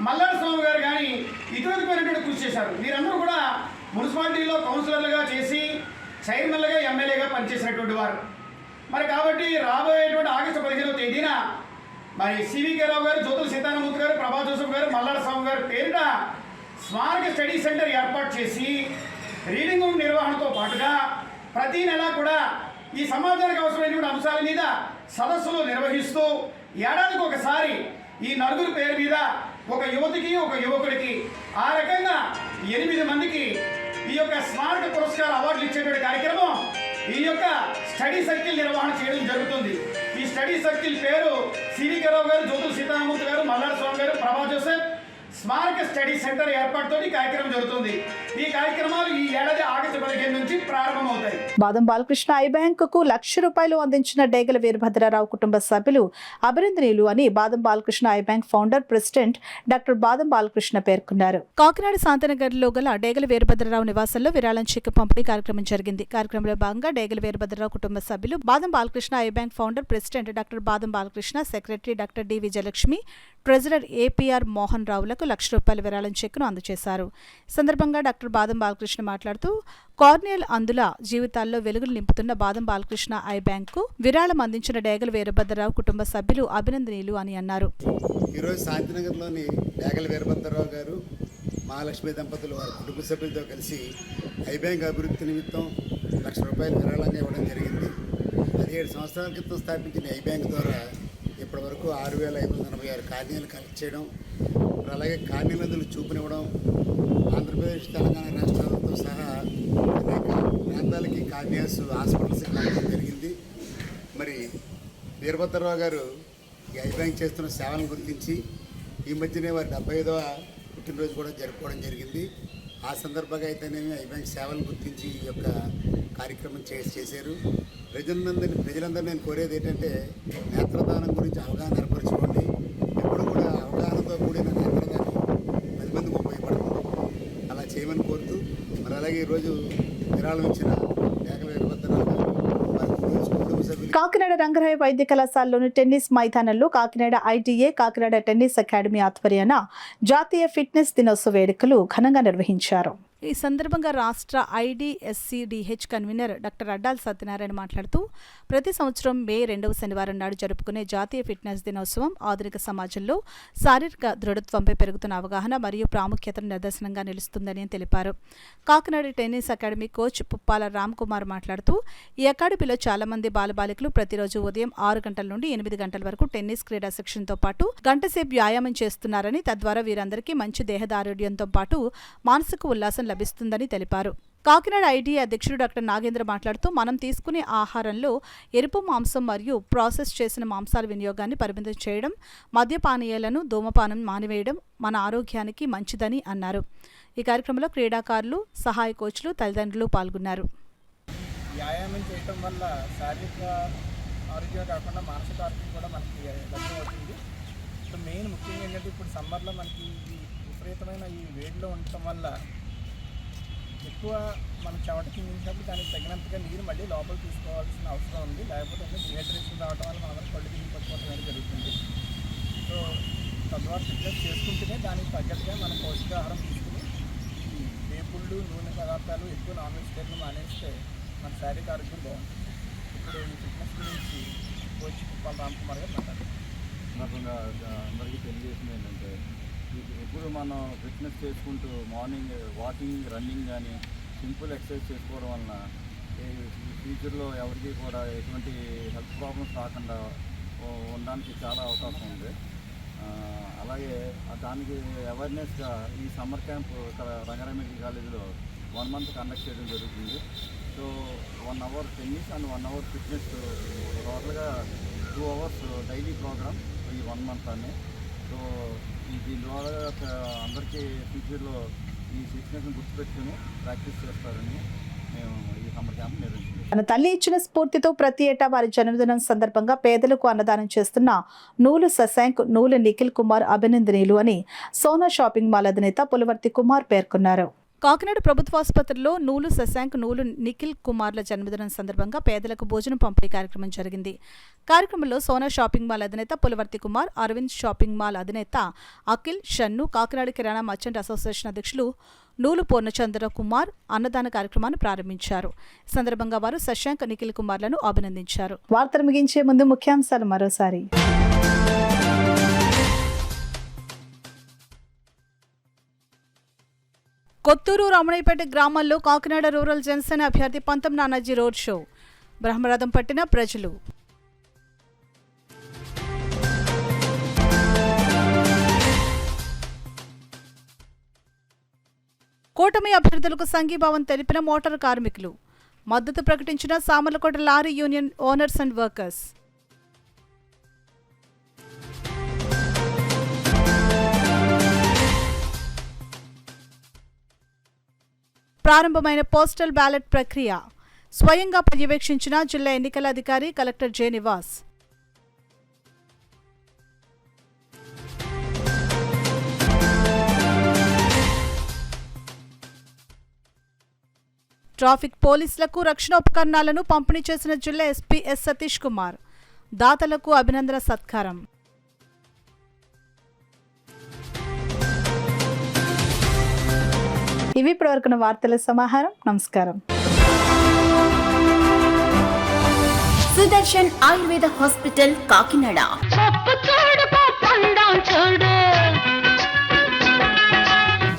మల్లాడి స్వామి గారు కానీ ఇటువంటి కృషి చేశారు. వీరందరూ కూడా మున్సిపాలిటీలో కౌన్సిలర్లుగా చేసి చైర్మన్లుగా, ఎమ్మెల్యేగా పనిచేసినటువంటి వారు. మరి కాబట్టి రాబోయేటువంటి ఆగస్టు 15వ తేదీన మరి సివికే రావు గారు, జ్యోతుల సీతారామమూర్తి గారు, ప్రభా జోసెఫ్ గారు, మల్లాడి స్వామి గారు పేరిట స్మారక స్టడీ సెంటర్ ఏర్పాటు చేసి రీడింగ్ రూమ్ నిర్వహణతో పాటుగా ప్రతి నెల కూడా ఈ సమాజానికి అవసరమైనటువంటి అంశాల మీద సదస్సులు నిర్వహిస్తూ ఏడాదికి ఒకసారి ఈ నలుగురు పేరు మీద ఒక యువతికి, ఒక యువకుడికి ఆ రకంగా 8 మందికి ఈ యొక్క స్మారక పురస్కార అవార్డులు ఇచ్చేటువంటి కార్యక్రమం ఈ యొక్క స్టడీ సర్కిల్ నిర్వహణ చేయడం జరుగుతుంది. ఈ స్టడీ సర్కిల్ పేరు సివికే రావు గారు, జ్యోతుల సీతారామమూర్తి గారు, మల్లాడి స్వామి గారు, ప్రభా జోసెఫ్ స్మారక స్టడీ సెంటర్ ఏర్పాటుతో ఈ కార్యక్రమం జరుగుతుంది. ఈ కార్యక్రమాలు ఈ ఏడాది ఆగస్టు 15 నుంచి ప్రారంభమవుతాయి. బాదం బాలకృష్ణ ఐ బ్యాంకుకు ₹1,00,000 అందించిన డేగల వీరభద్రరావు కుటుంబ సభ్యులు అభినందనీయులు అని బాదం Balakrishna eye bank founder, president doctor Badam Balakrishna పేర్కొన్నారు. కాకినాడ శాంతినగర్లో గల డేగల వీరభద్రరావు నివాసంలో విరాళం చెక్ పంపిణీ కార్యక్రమం జరిగింది. కార్యక్రమంలో భాగంగా డేగల వీరభద్రరావు కుటుంబ సభ్యులు Badam Balakrishna eye bank founder, president doctor Badam Balakrishna, secretary doctor D Vijayalakshmi, treasurer APR Mohan రావులకు ₹1,00,000 విరాళం చెక్కును అందజేశారు. సందర్భంగా డాక్టర్ బాదం బాలకృష్ణ మాట్లాడుతూ కార్నియల్ అందుల జీవితాల్లో వెలుగులు నింపుతున్న బాదం బాలకృష్ణ ఐ బ్యాంకు విరాళం అందించిన డేగల వీరభద్రరావు కుటుంబ సభ్యులు అభినందనీయులు అని అన్నారు. ఈరోజు శాంతినగర్లోని డేగల వీరభద్రరావు గారు, మహాలక్ష్మి దంపతులు వారి కుటుంబ సభ్యులతో కలిసి ఐ బ్యాంక్ అభివృద్ధి నిమిత్తం ₹1,00,000 విరాళంగా ఇవ్వడం జరిగింది. 17 సంవత్సరాల క్రితం స్థాపించిన ఐ బ్యాంక్ ద్వారా ఇప్పటి వరకు 6,546 కార్నియాలు కలెక్ట్ చేయడం, అలాగే కార్నియలందులు చూపునివ్వడం, ఆంధ్రప్రదేశ్, తెలంగాణ రాష్ట్రాలతో సహా అనేక ప్రాంతాలకి కార్నియాస్ హాస్పిటల్స్కి కలగడం జరిగింది. మరి వీరభద్రరావు గారు ఈ ఐ బ్యాంక్ చేస్తున్న సేవలను గుర్తించి ఈ మధ్యనే వారి 75వ పుట్టినరోజు కూడా జరుపుకోవడం జరిగింది. ఆ సందర్భంగా అయితేనేమి ఐ బ్యాంక్ సేవలను గుర్తించి ఈ యొక్క కార్యక్రమం చేశారు. ప్రజలందరూ నేను కోరేది ఏంటంటే నేత్రదానం గురించి అవగాహన ఏర్పరచుకోండి. ఎప్పుడు కూడా అవగాహనతో కూడిన నేత్రదానం 10 మందికి ఉపయోగపడుతుంది. అలా చేయమని కోరుతూ మరి అలాగే ఈరోజు విరాళం ఇచ్చిన డేగల వీరభద్రరావు గారు కుటుంబ సభ్యులు కాకినాడ రంగరాయ వైద్య కళాశాలలోని టెన్నిస్ మైదానంలో Kakinada ITA Kakinada tennis academy ఆధ్వర్యాన జాతీయ ఫిట్నెస్ దినోత్సవ వేడుకలు ఘనంగా నిర్వహించారు. ఈ సందర్భంగా రాష్ట్ర IDSCDH convener doctor Addala Satyanarayana మాట్లాడుతూ ప్రతి సంవత్సరం మే 2వ శనివారం నాడు జరుపుకునే జాతీయ ఫిట్నెస్ దినోత్సవం ఆధునిక సమాజంలో శారీరక దృఢత్వంపై పెరుగుతున్న అవగాహన మరియు ప్రాముఖ్యతను నిదర్శనంగా నిలుస్తుందని తెలిపారు. Kakinada tennis academy coach Puppala Ram Kumar మాట్లాడుతూ ఈ అకాడమీలో చాలా మంది బాలబాలికలు ప్రతిరోజు ఉదయం 6 గంటల నుండి 8 గంటల వరకు టెన్నిస్ క్రీడా శిక్షణతో పాటు గంటసేపు వ్యాయామం చేస్తున్నారని, తద్వారా వీరందరికీ మంచి దేహదారోగ్యంతో పాటు మానసిక ఉల్లాసం లభిస్తుందని తెలిపారు. కాకినాడ ఐటీఏ అధ్యక్షుడు డాక్టర్ నాగేంద్ర మాట్లాడుతూ మనం తీసుకునే ఆహారంలో ఎరుపు మాంసం మరియు ప్రాసెస్ చేసిన మాంసాల వినియోగాన్ని పరిమితం చేయడం, మద్యపానీయాలను ధూమపానం మానివేయడం మన ఆరోగ్యానికి మంచిదని అన్నారు. ఈ కార్యక్రమంలో క్రీడాకారులు, సహాయ కోచ్లు, తల్లిదండ్రులు పాల్గొన్నారు. వ్యాయామం చేయటం వల్ల శారీరక ఆరోగ్యం కాకుండా మానసిక ఆరోగ్యం కూడా మనకి లభ్యమవుతుంది. సో మెయిన్ ముఖ్యంగా ఏంటంటే ఇప్పుడు సమ్మర్లో మనకి ఈ విపరీతమైన ఈ వేడిలో ఉండటం వల్ల ఎక్కువ మనం చెమట చిందించినప్పుడు దానికి తగినంతగా నీరు మళ్ళీ లోపల తీసుకోవాల్సిన అవసరం ఉంది. లేకపోతే డిహైడ్రేషన్ రావడం వల్ల మనం కళ్ళు తిరిగి పట్టుకోవడం అనేది జరుగుతుంది. సో తద్వారా ఫిట్నెస్ చేసుకుంటేనే దానికి తగ్గట్టుగా మనం పౌష్టికాహారం తీసుకుని ఈ వేపుళ్ళు, నూనె పదార్థాలు, ఎక్కువ నాన్ వెజిటేరియన్ మానేస్తే మన శారీరక ఆరోగ్యం బాగుంటుంది. ఇప్పుడు ఈ ఫిట్నెస్ గురించి కోచ్ పుప్పాల రామ్ కుమార్ గారు మాట్లాడారు. అందరికీ తెలియజేసింది ఏంటంటే ఎప్పుడు మనం ఫిట్నెస్ చేసుకుంటూ మార్నింగ్ వాకింగ్, రన్నింగ్ కానీ సింపుల్ ఎక్సర్సైజ్ చేసుకోవడం వలన ఫ్యూచర్లో ఎవరికి కూడా ఎటువంటి హెల్త్ ప్రాబ్లమ్స్ రాకుండా ఉండడానికి చాలా అవకాశం ఉంది. అలాగే దానికి అవేర్నెస్గా ఈ సమ్మర్ క్యాంప్ ఇక్కడ రంగారాయ మెడికల్ కాలేజీలో 1 మంత్ కండక్ట్ చేయడం జరుగుతుంది. So 1 hour tennis and 1 hour fitness, టోటల్గా 2 అవర్స్ డైలీ ప్రోగ్రామ్ ఈ 1 మంత్ అని. సో దీని ద్వారా అందరికీ ఫ్యూచర్లో ఈ ఫిట్నెస్ని గుర్తుపెట్టుకుని ప్రాక్టీస్ చేస్తారని మేము ఈ సమ్మర్ క్యాంప్ నిర్వహించాం. తన తల్లి ఇచ్చిన స్ఫూర్తితో ప్రతి ఏటా వారి జన్మదినం సందర్భంగా పేదలకు అన్నదానం చేస్తున్న నూలు శశాంక్, నూలు నిఖిల్ కుమార్ అభినందనీయులు అని సోనా షాపింగ్ మాల్ అధినేత పులవర్తి కుమార్ పేర్కొన్నారు. కాకినాడ ప్రభుత్వాసుపత్రిలో నూలు శశాంక్, నూలు నిఖిల్ కుమార్ల జన్మదినం సందర్భంగా పేదలకు భోజనం పంపిణీ కార్యక్రమం జరిగింది. కార్యక్రమంలో సోనా షాపింగ్ మాల్ అధినేత పులవర్తి కుమార్, అరవింద్ షాపింగ్ మాల్ అధినేత అఖిల్, షన్ను, కాకినాడ కిరాణా మర్చెంట్ అసోసియేషన్ అధ్యక్షులు నూలు పూర్ణచంద్ర కుమార్ అన్నదాన కార్యక్రమాన్ని ప్రారంభించారు. ఈ సందర్భంగా వారు శశాంక్, నిఖిల్ కుమార్లను అభినందించారు. వార్తలు ముగించే ముందు ముఖ్యాంశాలు మరోసారి. కొత్తూరు రమణయ్యపేట గ్రామాల్లో కాకినాడ రూరల్ జనసేన అభ్యర్థి పంతం నానాజీ రోడ్ షో, బ్రహ్మరథం పట్టిన ప్రజలు. కూటమి అభ్యర్థులకు సంఘీభావం తెలిపిన మోటారు కార్మికులు, మద్దతు ప్రకటించిన Samarlakota lorry union owners and workers. ప్రారంభమైన పోస్టల్ బ్యాలెట్ ప్రక్రియ స్వయంగా పర్యవేక్షించిన జిల్లా ఎన్నికల అధికారి కలెక్టర్ జె నివాస్. ట్రాఫిక్ పోలీసులకు రక్షణ ఉపకరణాలను పంపిణీ చేసిన జిల్లా ఎస్పీ ఎస్ సతీష్ కుమార్. దాతలకు అభినందన సత్కారం. ఇవి ఇప్పటివరకున్న వార్తల సమాహారం. నమస్కారం. సుదర్శన్ ఆయుర్వేద హాస్పిటల్ కాకినాడ.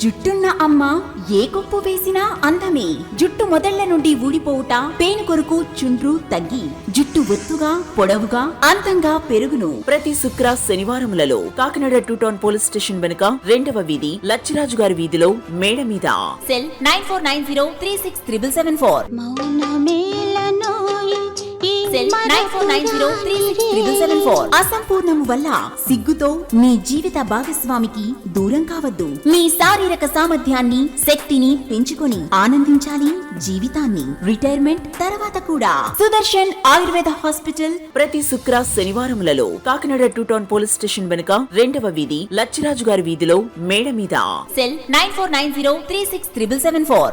జుట్టున్న అమ్మ ఏ కొప్పు వేసినా అందమే. జుట్టు మొదళ్ల నుండి ఊడిపోవుట, పేను కొరకు చుండ్రు తగ్గి జుట్టు ఒత్తుగా, పొడవుగా, అందంగా పెరుగును. ప్రతి శుక్ర శనివారములలో కాకినాడ 2 టౌన్ పోలీస్ స్టేషన్ వెనుక 2వ వీధి లచ్చిరాజు గారి వీధిలో మేడ మీద. సెల్ 9490367774. సెల్ 9490367774. అసంపూర్ణము వల్ల సిగ్గుతో మీ జీవిత భాగస్వామికి దూరం కావద్దు. మీ శారీరక సామర్థ్యాన్ని, శక్తిని పెంచుకొని ఆనందించాలి జీవితాన్ని. రిటైర్మెంట్ తర్వాత కూడా. సుదర్శన్ ఆయుర్వేద హాస్పిటల్ ప్రతి శుక్ర శనివారములలో కాకినాడ 2 టౌన్ పోలీస్ స్టేషన్ వెనుక 2వ వీధి లచ్చిరాజు గారి వీధిలో మేడ మీద. సెల్ 9490367774.